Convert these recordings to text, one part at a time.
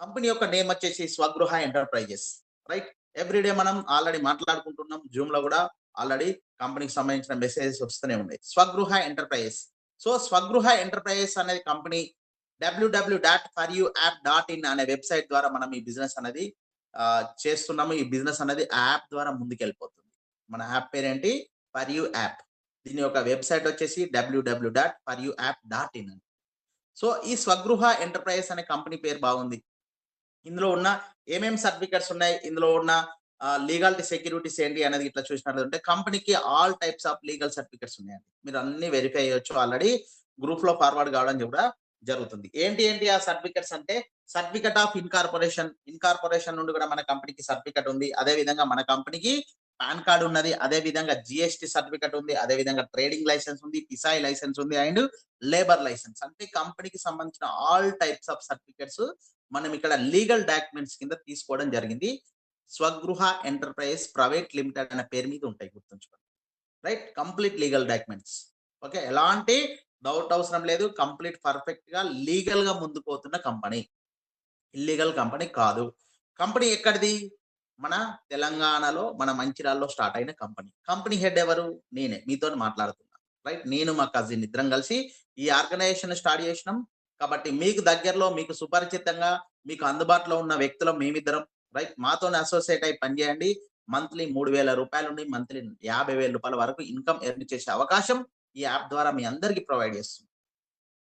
Company యొక్క name వచ్చేసి Swagruha enterprises, right. Everyday మనం ఆల్రెడీ మాట్లాడుకుంటున్నాం, జూమ్ లో కూడా ఆల్రెడీ కంపెనీకి సంబంధించిన మెసేజెస్ వస్తూనే ఉన్నాయి. Swagruha enterprises. So Swagruha enterprises అనేది కంపెనీ www.foryouapp.in అనే వెబ్సైట్ ద్వారా మనం ఈ బిజినెస్ అనేది చేస్తున్నాము. ఈ బిజినెస్ అనేది యాప్ ద్వారా ముందుకెళ్ళిపోతుంది. మన యాప్ పేరేంటి? For you app. దీని యొక్క వెబ్సైట్ వచ్చేసి www.foryouapp.in. సో ఈ స్వగృహ ఎంటర్ప్రైజెస్ అనే కంపెనీ పేరు బాగుంది. ఇందులో ఉన్న ఏమేం సర్టిఫికెట్స్ ఉన్నాయి, ఇందులో ఉన్న లీగాలిటీ సెక్యూరిటీస్ ఏంటి అనేది ఇట్లా చూసినట్లయితే కంపెనీకి all types of legal certificates ఉన్నాయండి. మీరు అన్ని వెరిఫై చేయొచ్చు. ఆల్రెడీ గ్రూప్ లో ఫార్వర్డ్ కావడం కూడా జరుగుతుంది. ఏంటి ఏంటి ఆ సర్టిఫికెట్స్ అంటే సర్టిఫికెట్ ఆఫ్ ఇన్కార్పొరేషన్ నుండి కూడా మన కంపెనీకి సర్టిఫికెట్ ఉంది. అదే విధంగా మన కంపెనీకి పాన్ కార్డు ఉన్నది. అదే విధంగా జిఎస్టి సర్టిఫికెట్ ఉంది. అదే విధంగా ట్రేడింగ్ లైసెన్స్ ఉంది, పిసాయి లైసెన్స్ ఉంది అండ్ లేబర్ లైసెన్స్. అంటే కంపెనీకి సంబంధించిన ఆల్ టైప్స్ ఆఫ్ సర్టిఫికెట్స్ మనం ఇక్కడ లీగల్ డాక్యుమెంట్స్ కింద తీసుకోవడం జరిగింది. స్వగృహ ఎంటర్ప్రైజ్ ప్రైవేట్ లిమిటెడ్ అనే పేరు మీద ఉంటాయి, గుర్తుంచుకోండి. Right, complete legal documents. Okay, ఎలాంటి డౌట్ అవసరం లేదు. కంప్లీట్ పర్ఫెక్ట్ గా లీగల్ గా ముందుకు పోతున్న కంపెనీ, ఇల్లీగల్ కంపెనీ కాదు. కంపెనీ ఎక్కడిది? మన తెలంగాణలో, మన మంచిర్యాలలో స్టార్ట్ అయిన కంపెనీ. కంపెనీ హెడ్ ఎవరు? నేనే మీతో మాట్లాడుతున్నా. రైట్, నేను మా కజిన్ ఇద్దరం కలిసి ఈ ఆర్గనైజేషన్ స్టార్ట్ చేసినాం. కాబట్టి మీకు దగ్గరలో, మీకు సుపరిచితంగా, మీకు అందుబాటులో ఉన్న వ్యక్తులం మేమిద్దరం. రైట్, మాతో అసోసియేట్ అయి పనిచేయండి. మంత్లీ 3,000 రూపాయల నుండి మంత్లీ 50,000 రూపాయల వరకు ఇన్కమ్ ఎర్న్ చేసే అవకాశం ఈ యాప్ ద్వారా మీ అందరికీ ప్రొవైడ్ చేస్తుంది.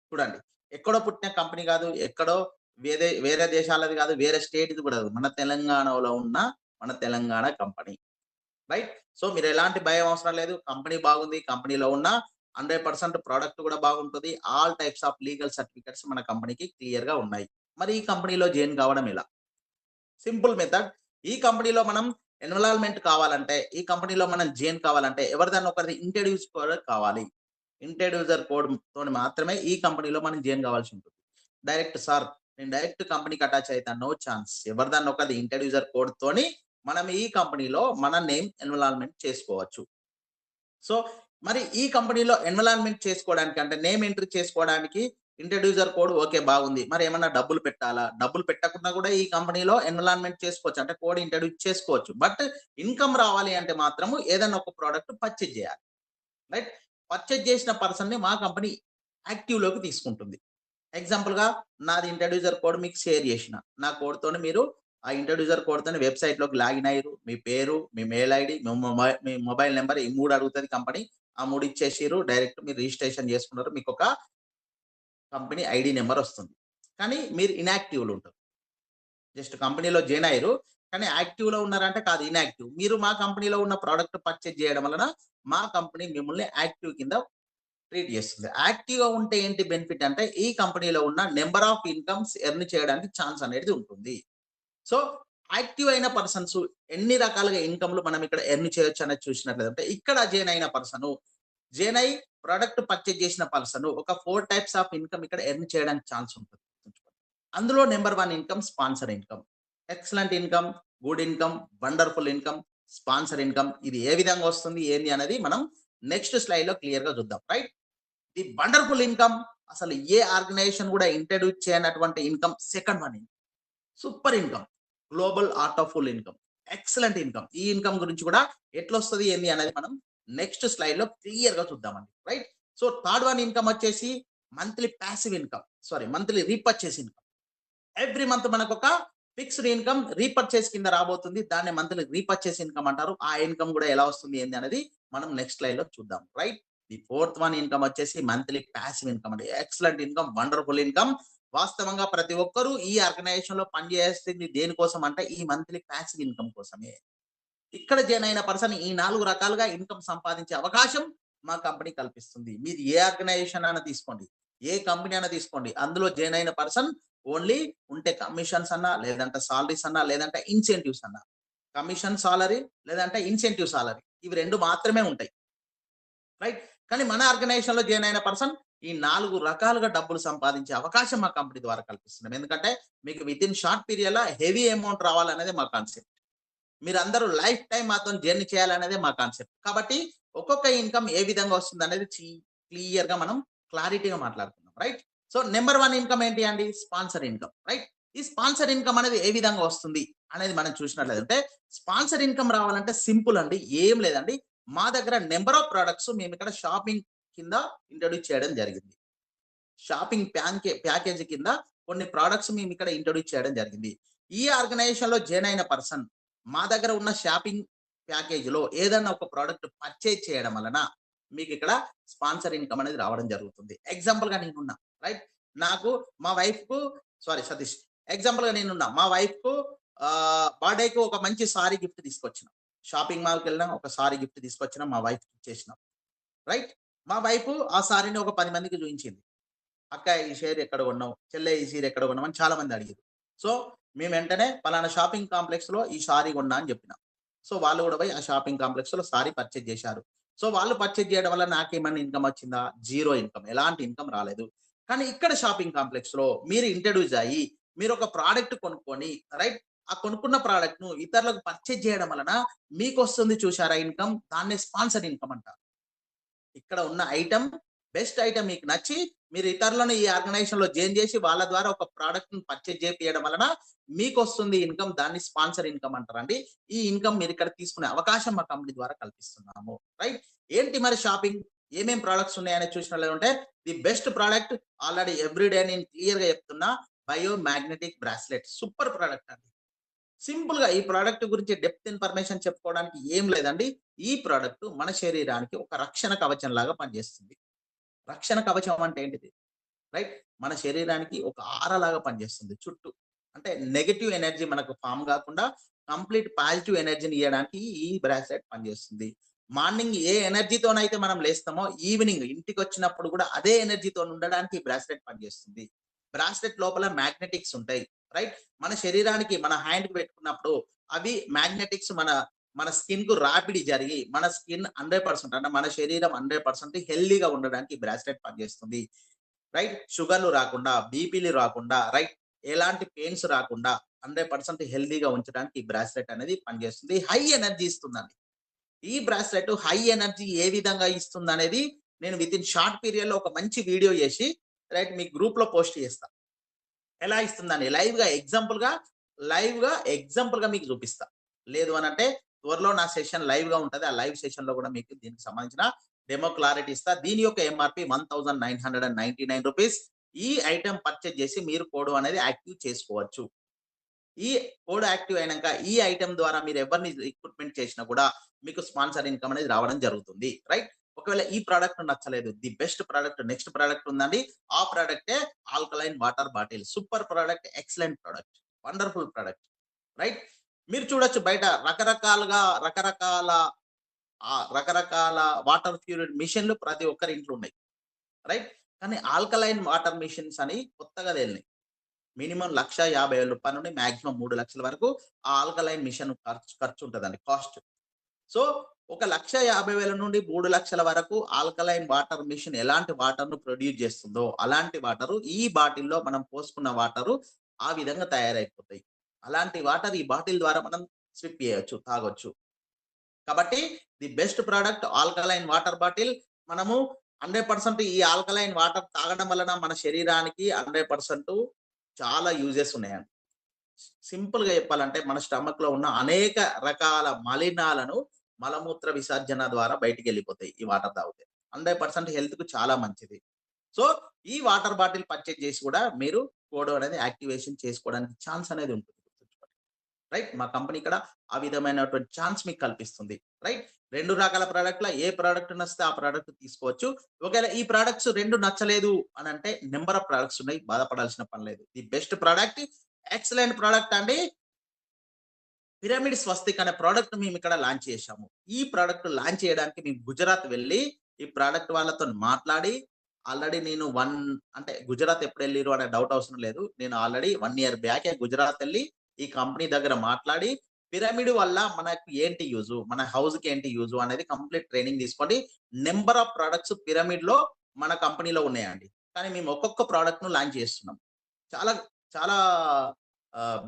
చూడండి, ఎక్కడో పుట్టిన కంపెనీ కాదు, ఎక్కడో వేరే వేరే దేశాలది కాదు, వేరే స్టేట్ ఇది కూడా కాదు, మన తెలంగాణలో ఉన్న మన తెలంగాణ కంపెనీ. రైట్, సో మీరు ఎలాంటి భయం అవసరం లేదు. కంపెనీ బాగుంది, కంపెనీలో ఉన్న 100% ప్రోడక్ట్ కూడా బాగుంటుంది. All types of legal certificates మన కంపెనీకి క్లియర్ గా ఉన్నాయి. మరి ఈ కంపెనీలో జాయిన్ కావడం ఎలా? Simple method. ఈ కంపెనీలో మనం ఎన్వలాల్మెంట్ కావాలంటే, ఈ కంపెనీలో మనం జాయిన్ కావాలంటే ఎవరిదన్నా ఒకరిది ఇంట్రడ్యూస్ కోడ్ కావాలి. ఇంట్రడ్యూసర్ కోడ్ తోని మాత్రమే ఈ కంపెనీలో మనం జాయిన్ కావాల్సి ఉంటుంది. డైరెక్ట్ సార్ నేను డైరెక్ట్ కంపెనీకి అటాచ్ అవుతాను, నో ఛాన్స్. ఎవరిదన్నా ఒకది ఇంట్రడ్యూసర్ కోడ్ తోని మనం ఈ కంపెనీలో మన నేమ్ ఎన్వలాల్మెంట్ చేసుకోవచ్చు. సో మరి ఈ కంపెనీలో ఎన్వలాల్మెంట్ చేసుకోవడానికి అంటే నేమ్ ఎంట్రీ చేసుకోవడానికి ఇంట్రడ్యూసర్ కోడ్ ఓకే బాగుంది. మరి ఏమన్నా డబ్బులు పెట్టాలా? డబ్బులు పెట్టకుండా కూడా ఈ కంపెనీలో ఎన్వలాల్మెంట్ చేసుకోవచ్చు, అంటే కోడ్ ఇంట్రడ్యూస్ చేసుకోవచ్చు. బట్ ఇన్కమ్ రావాలి అంటే మాత్రము ఏదైనా ఒక ప్రోడక్ట్ పర్చేజ్ చేయాలి. రైట్, పర్చేజ్ చేసిన పర్సన్ ని మా కంపెనీ యాక్టివ్ లోకి తీసుకుంటుంది. ఎగ్జాంపుల్ గా నాది ఇంట్రడ్యూసర్ కోడ్ మీకు షేర్ చేసిన, నా కోడ్ తోని మీరు ఆ ఇంట్రడ్యూసర్ కోడ్ తోని వెబ్సైట్ లోకి లాగిన్ అయ్యారు. మీ పేరు, మీ మెయిల్ ఐడి, మీ మొబైల్ నెంబర్, ఈ 3 అడుగుతుంది కంపెనీ. ఆ 3 ఇచ్చేసిరు, డైరెక్ట్ మీరు రిజిస్ట్రేషన్ చేసుకున్నారు. మీకు ఒక కంపెనీ ఐడి నెంబర్ వస్తుంది. కానీ మీరు ఇన్యాక్టివ్ లో ఉంటారు. జస్ట్ కంపెనీలో జాయిన్ అయ్యారు కానీ యాక్టివ్ లో ఉన్నారంటే కాదు, ఇన్యాక్టివ్. మీరు మా కంపెనీలో ఉన్న ప్రోడక్ట్ పర్చేజ్ చేయడం వలన మా కంపెనీ మిమ్మల్ని యాక్టివ్ కింద ట్రీట్ చేస్తుంది. యాక్టివ్ గా ఉంటే ఏంటి బెనిఫిట్ అంటే ఈ కంపెనీలో ఉన్న నెంబర్ ఆఫ్ ఇన్కమ్స్ ఎర్న్ చేయడానికి ఛాన్స్ అనేది ఉంటుంది. సో యాక్టివ్ అయిన పర్సన్స్ ఎన్ని రకాలుగా ఇన్కమ్లు మనం ఇక్కడ ఎర్న్ చేయొచ్చు అనేది చూసినట్లయితే ఇక్కడ జాయిన్ అయిన పర్సన్, జాయిన్ అయి ప్రోడక్ట్ పర్చేజ్ చేసిన పర్సన్ ఒక 4 టైప్స్ ఆఫ్ ఇన్కమ్ ఇక్కడ ఎర్న్ చేయడానికి ఛాన్స్ ఉంటుంది. అందులో number 1 income sponsor income. Excellent income, good income, wonderful income, sponsor income. ఇది ఏ విధంగా వస్తుంది ఏంది అనేది మనం నెక్స్ట్ స్లైడ్ లో క్లియర్ గా చూద్దాం. రైట్, ది వండర్ఫుల్ ఇన్కమ్ అసలు ఏ ఆర్గనైజేషన్ కూడా ఇంట్రడ్యూస్ చేయనటువంటి income. Second 1 super income, global art ఆఫ్ ఫుల్ ఇన్కమ్, ఎక్సలెంట్ ఇన్కమ్. ఈ ఇన్కమ్ గురించి కూడా ఎట్లా వస్తుంది ఏంది అనేది మనం నెక్స్ట్ స్లైడ్ లో క్లియర్ గా చూద్దామండి. రైట్, సో థర్డ్ 1 ఇన్కమ్ వచ్చేసి monthly passive income, monthly repurchase income. Every month మనకు ఒక ఫిక్స్డ్ ఇన్కమ్ రీపర్చేస్ కింద రాబోతుంది. దాన్ని మంత్లీ రీపర్చేస్ ఇన్కమ్ అంటారు. ఆ ఇన్కమ్ కూడా ఎలా వస్తుంది ఏంది అనేది మనం నెక్స్ట్ స్లైడ్ లో చూద్దాం. రైట్, ది ఫోర్త్ 1 ఇన్కమ్ వచ్చేసి మంత్లీ ప్యాసివ్ ఇన్కమ్ అండి. Excellent income, wonderful income. వాస్తవంగా ప్రతి ఒక్కరూ ఈ ఆర్గనైజేషన్ లో పనిచేస్తుంది దేనికోసం అంటే ఈ మంత్లీ ప్యాసివ్ ఇన్కమ్ కోసమే. ఇక్కడ జాయిన్ అయిన పర్సన్ ఈ 4 రకాలుగా ఇన్కమ్ సంపాదించే అవకాశం మా కంపెనీ కల్పిస్తుంది. మీరు ఏ ఆర్గనైజేషన్ అయినా తీసుకోండి, ఏ కంపెనీ అయినా తీసుకోండి, అందులో జాయిన్ అయిన పర్సన్ ఓన్లీ ఉంటే కమిషన్స్ అన్నా, లేదంటే సాలరీస్ అన్నా, లేదంటే ఇన్సెంటివ్స్ అన్నా. కమిషన్ సాలరీ లేదంటే ఇన్సెంటివ్ సాలరీ, ఇవి 2 మాత్రమే ఉంటాయి. రైట్, కానీ మన ఆర్గనైజేషన్ లో జాయిన్ అయిన పర్సన్ ఈ 4 రకాలుగా డబ్బులు సంపాదించే అవకాశం మా కంపెనీ ద్వారా కల్పిస్తున్నాం. ఎందుకంటే మీకు విత్ ఇన్ షార్ట్ పీరియడ్ లో హెవీ అమౌంట్ రావాలనేది మా కాన్సెప్ట్. మీరందరూ లైఫ్ టైం మాతో జర్నీ చేయాలనేదే మా కాన్సెప్ట్. కాబట్టి ఒక్కొక్క ఇన్కమ్ ఏ విధంగా వస్తుంది అనేది క్లియర్ గా మనం క్లారిటీగా మాట్లాడుకుందాం. రైట్, సో నెంబర్ 1 ఇన్కమ్ ఏంటి అండి? Sponsor income. రైట్, ఈ స్పాన్సర్ ఇన్కమ్ అనేది ఏ విధంగా వస్తుంది అనేది మనం చూసినట్లయితే, స్పాన్సర్ ఇన్కమ్ రావాలంటే సింపుల్ అండి. ఏం లేదండి. మా దగ్గర నంబర్ ఆఫ్ ప్రొడక్ట్స్ మేము ఇక్కడ షాపింగ్ కింద ఇంట్రొడ్యూస్ చేయడం జరిగింది. షాపింగ్ ప్యాకేజ్ కింద కొన్ని ప్రొడక్ట్స్ మేము ఇక్కడ ఇంట్రొడ్యూస్ చేయడం జరిగింది. ఈ ఆర్గనైజేషన్‌లో జాయిన్ అయిన పర్సన్ మా దగ్గర ఉన్న షాపింగ్ ప్యాకేజ్‌లో ఏదన్నా ఒక ప్రొడక్ట్ పర్చేజ్ చేయడం వలన మీకిక్కడ స్పాన్సర్ ఇన్కమ్ అనేది రావడం జరుగుతుంది. ఎగ్జాంపుల్‌గా నేనున్నా. రైట్. నాకు మా వైఫ్‌కు సారీ సతీష్. ఎగ్జాంపుల్‌గా నేనున్నా. మా వైఫ్‌కు బర్త్‌డేకి ఒక మంచి సారీ గిఫ్ట్ తీసుకొచ్చిన. షాపింగ్ మాల్‌కెళ్ళినా ఒక సారీ గిఫ్ట్ తీసుకొచ్చిన. మా వైఫ్‌కి ఇచ్చేసిన. రైట్. మా వైఫ్ ఆ సారీని ఒక 10 మందికి చూయించింది. "అక్క ఈ షేర్ ఎక్కడ కొన్నావు? చెల్లె ఈ సీర ఎక్కడ కొన్నావు?" అని చాలా మంది అడిగిర్రు. సో, మేము వెంటనే పలానా షాపింగ్ కాంప్లెక్స్‌లో ఈ సారీ కొన్నా అని చెప్పిన. సో, వాళ్ళు కూడా పోయి ఆ షాపింగ్ కాంప్లెక్స్‌లో సారీ పర్చేజ్ చేశారు. సో, వాళ్ళు పర్చేజ్ చేయడం వల్ల నాకేమన్నా ఇన్కమ్ వచ్చిందా? Zero income. ఎలాంటి ఇన్కమ్ రాలేదు. కానీ ఇక్కడ షాపింగ్ కాంప్లెక్స్‌లో మీరు ఇంట్రొడ్యూస్ అయ్యి, మీరొక ప్రొడక్ట్ కొనుక్కొని రైట్? ఆ కొనుక్కున్న ప్రొడక్ట్‌ను ఇతరులకు పర్చేజ్ చేయడం వలన మీకొస్తుంది చూసారా ఇన్కమ్? దాన్నే స్పాన్సర్ ఇన్కమ్ అంటారు. ఇక్కడ ఉన్న ఐటెమ్ బెస్ట్ ఐటెమ్ మీకు నచ్చి మీరు ఇతరులను ఈ ఆర్గనైజేషన్‌లో జాయిన్ చేసి వాళ్ళ ద్వారా ఒక ప్రొడక్ట్‌ని పర్చేజ్ చేపియడం వలన మీకొస్తుంది ఇన్కమ్. దాన్ని స్పాన్సర్ ఇన్కమ్ అంటారండి. ఈ ఇన్కమ్ మీరిక్కడ తీసుకునే అవకాశం మా కంపెనీ ద్వారా కల్పిస్తున్నాము. రైట్. ఏంటి మరి షాపింగ్? ఏమేం ప్రొడక్ట్స్ ఉన్నాయని చూసినట్లయితే the best product already every day నేను క్లియర్‌గా చెప్తున్నా. Bio magnetic bracelet super product అండి. సింపుల్‌గా ఈ ప్రొడక్ట్ గురించి డెప్త్ ఇన్ఫర్మేషన్ చెప్పుకోవడానికి ఏం లేదండి. ఈ ప్రొడక్ట్ మన శరీరానికి ఒక రక్షణ కవచంలాగా పనిచేస్తుంది. రక్షణ కవచం అంటే ఏంటిది? రైట్. మన శరీరానికి ఒక ఆరలాగా పనిచేస్తుంది చుట్టూ. అంటే నెగెటివ్ ఎనర్జీ మనకు ఫార్మ్ గాకుండా కంప్లీట్ పాజిటివ్ ఎనర్జీని ఇయ్యడానికి ఈ బ్రాస్లెట్ పనిచేస్తుంది. మార్నింగ్ ఏ ఎనర్జీతోనైతే మనం లేస్తామో ఈవినింగ్ ఇంటికొచ్చినప్పుడు గూడా అదే ఎనర్జీతోని ఉండడానికి ఈ బ్రాస్లెట్ పనిచేస్తుంది. బ్రాస్లెట్ లోపల మ్యాగ్నెటిక్స్ ఉంటాయి. రైట్. మన శరీరానికి మన హ్యాండ్‌కి పెట్టుకున్నప్పుడు అవి మ్యాగ్నెటిక్స్ మన స్కిన్‌కు రాపిడి జరిగి మన స్కిన్ 100% అంటే మన శరీరం 100% హెల్తీగా ఉండడానికి ఈ బ్రాస్లెట్ పనిచేస్తుంది. రైట్. షుగర్‌లు రాకుండా, బీపీలు రాకుండా, రైట్. ఎలాంటి పెయిన్స్ రాకుండా 100% హెల్తీగా ఉంచడానికి ఈ బ్రాస్లెట్ అనేది పనిచేస్తుంది. హై ఎనర్జీ ఇస్తుందండి. ఈ బ్రాస్లెట్ హై ఎనర్జీ ఏ విధంగా ఇస్తుందనేది నేను వితిన్ షార్ట్ పీరియడ్‌లో ఒక మంచి వీడియో చేసి రైట్ మీ గ్రూప్‌లో పోస్ట్ చేస్తా. ఎలా ఇస్తుందని లైవ్‌గా మీకు చూపిస్తా. లేదు అనంటే త్వరలో నా సెషన్ లైవ్‌గా ఉంటది. ఆ లైవ్ సెషన్‌లో కూడా మీకు దీనికి సంబంధించిన డెమో క్లారిటీ ఇస్తా. దీని యొక్క ఎంఆర్‌పి రూ. 1999. ఈ ఐటెమ్ పర్చేజ్ చేసి మీరు కోడ్ అనేది యాక్టివ్ చేసుకోవచ్చు. ఈ కోడ్ యాక్టివ్ అయినంక ఈ ఐటెమ్ ద్వారా మీరు ఎవరిని రిక్రూట్‌మెంట్ చేసినా కూడా మీకు స్పాన్సర్ ఇన్కమ్ అనేది రావడం జరుగుతుంది. రైట్. ఒకవేళ ఈ ప్రొడక్ట్ నచ్చలేదు. The best product next product ఉందండి. ఆ ప్రొడక్టే alkaline water bottle. Super product, excellent product, wonderful product. Right. మీరు చూడొచ్చు బయట రకరకాల వాటర్ ప్యూరిడ్ మిషన్‌లు ప్రతి ఒక్కరి ఇంట్లో ఉన్నాయి. రైట్. కానీ ఆల్కలైన్ వాటర్ మిషన్స్ అని కొత్తగా తేలినాయి. మినిమమ్ రూ. 1,50,000 నుండి మాక్సిమం 3,00,000 వరకు ఆ ఆల్కలైన్ మిషన్ ఖర్చుంటదండి కాస్ట్. సో, ఒక 1,50,000 నుండి 3,00,000 వరకు ఆల్కలైన్ వాటర్ మిషన్ ఎలాంటి వాటర్‌ను ప్రొడ్యూస్ చేస్తుందో, అలాంటి వాటరు ఈ బాటిల్‌లో మనం పోసుకున్న వాటరు ఆ విధంగా తయారైపోతాయి. అలాంటి వాటర్ ఈ బాటిల్ ద్వారా మనం సిప్ చేయొచ్చు, తాగొచ్చు. కాబట్టి the best product alkaline water bottle. మనము 100% ఈ ఆల్కలైన్ వాటర్ తాగడం వలన మన శరీరానికి 100% చాలా యూజెస్ ఉన్నాయండి. సింపుల్‌గా చెప్పాలంటే మన స్టమక్‌లో ఉన్న అనేక రకాల మలినాలను మలమూత్ర విసర్జన ద్వారా బయటికెళ్ళిపోతాయి ఈ వాటర్ తాగితే. 100% హెల్త్‌కు చాలా మంచిది. సో, ఈ వాటర్ బాటిల్ పర్చేజ్ చేసి కూడా మీరు కోడ్ అనేది యాక్టివేషన్ చేసుకోవడానికి ఛాన్స్ అనేది ఉంటుంది. గుర్తుంచుకోండి. రైట్. మా కంపెనీ ఇక్కడ ఆ విధమైనటువంటి ఛాన్స్ మీకు కల్పిస్తుంది. రైట్. 2 రకాల ప్రొడక్ట్‌ల ఏ ప్రొడక్ట్ నచ్చితే ఆ ప్రొడక్ట్ తీసుకోవచ్చు. ఒకవేళ ఈ ప్రొడక్ట్స్ 2 నచ్చలేదు అనంటే నంబర్ ఆఫ్ ప్రొడక్ట్స్ ఉన్నాయి. బాధపడాల్సిన పని లేదు. The best product excellent product అండి. పిరమిడ్ స్వస్తిక్ అనే ప్రొడక్ట్ మేమిక్కడ లాంచ్ చేశాము. ఈ ప్రొడక్ట్ లాంచ్ చేయడానికి మేము గుజరాత్ వెళ్లి, ఈ ప్రొడక్ట్ వాళ్ళతోని మాట్లాడి, ఆల్రెడీ నేను అంటే గుజరాత్ ఎప్పుడెళ్లిర్రు అనే డౌట్ అవసరం లేదు. నేను ఆల్రెడీ 1 ఇయర్ బ్యాకే గుజరాత్ ఎళ్లి, ఈ కంపెనీ దగ్గర మాట్లాడి, పిరమిడ్ వల్ల మనకు ఏంటి యూజు, మన హౌస్‌కి ఏంటి యూజు అనేది కంప్లీట్ ట్రైనింగ్ తీసుకోండి. నంబర్ ఆఫ్ ప్రొడక్ట్స్ పిరమిడ్‌లో మన కంపెనీలో ఉన్నాయండి. కానీ మేము ఒక్కొక్క ప్రొడక్ట్‌ను లాంచ్ చేస్తున్నాం. చాలా చాలా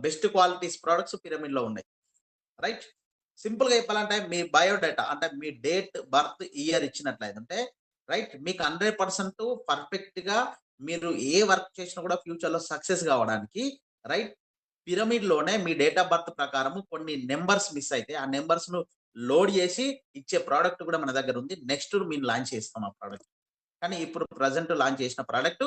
బెస్ట్ క్వాలిటీస్ ప్రొడక్ట్స్ పిరమిడ్‌లో ఉన్నాయి. రైట్. సింపుల్‌గా చెప్పాలంటే మీ బయోడేటా అంటే మీ డేట్, బర్త్, ఇయర్ ఇచ్చినట్లయితుంటే రైట్. మీకు 100% పర్ఫెక్ట్‌గా మీరు ఏ వర్క్ చేసినా కూడా ఫ్యూచర్‌లో సక్సెస్ కావడానికి రైట్. పిరమిడ్‌లోనే మీ డేట్ ఆఫ్ బర్త్ ప్రకారము కొన్ని నంబర్స్ మిస్ అయితే, ఆ నంబర్స్‌ను లోడ్ చేసి ఇచ్చే ప్రొడక్ట్ కూడా మన దగ్గర ఉంది. నెక్స్ట్ మేము లాంచ్ చేస్తాం ఆ ప్రొడక్ట్. కానీ ఇప్పుడు ప్రెజెంట్ లాంచ్ చేసిన product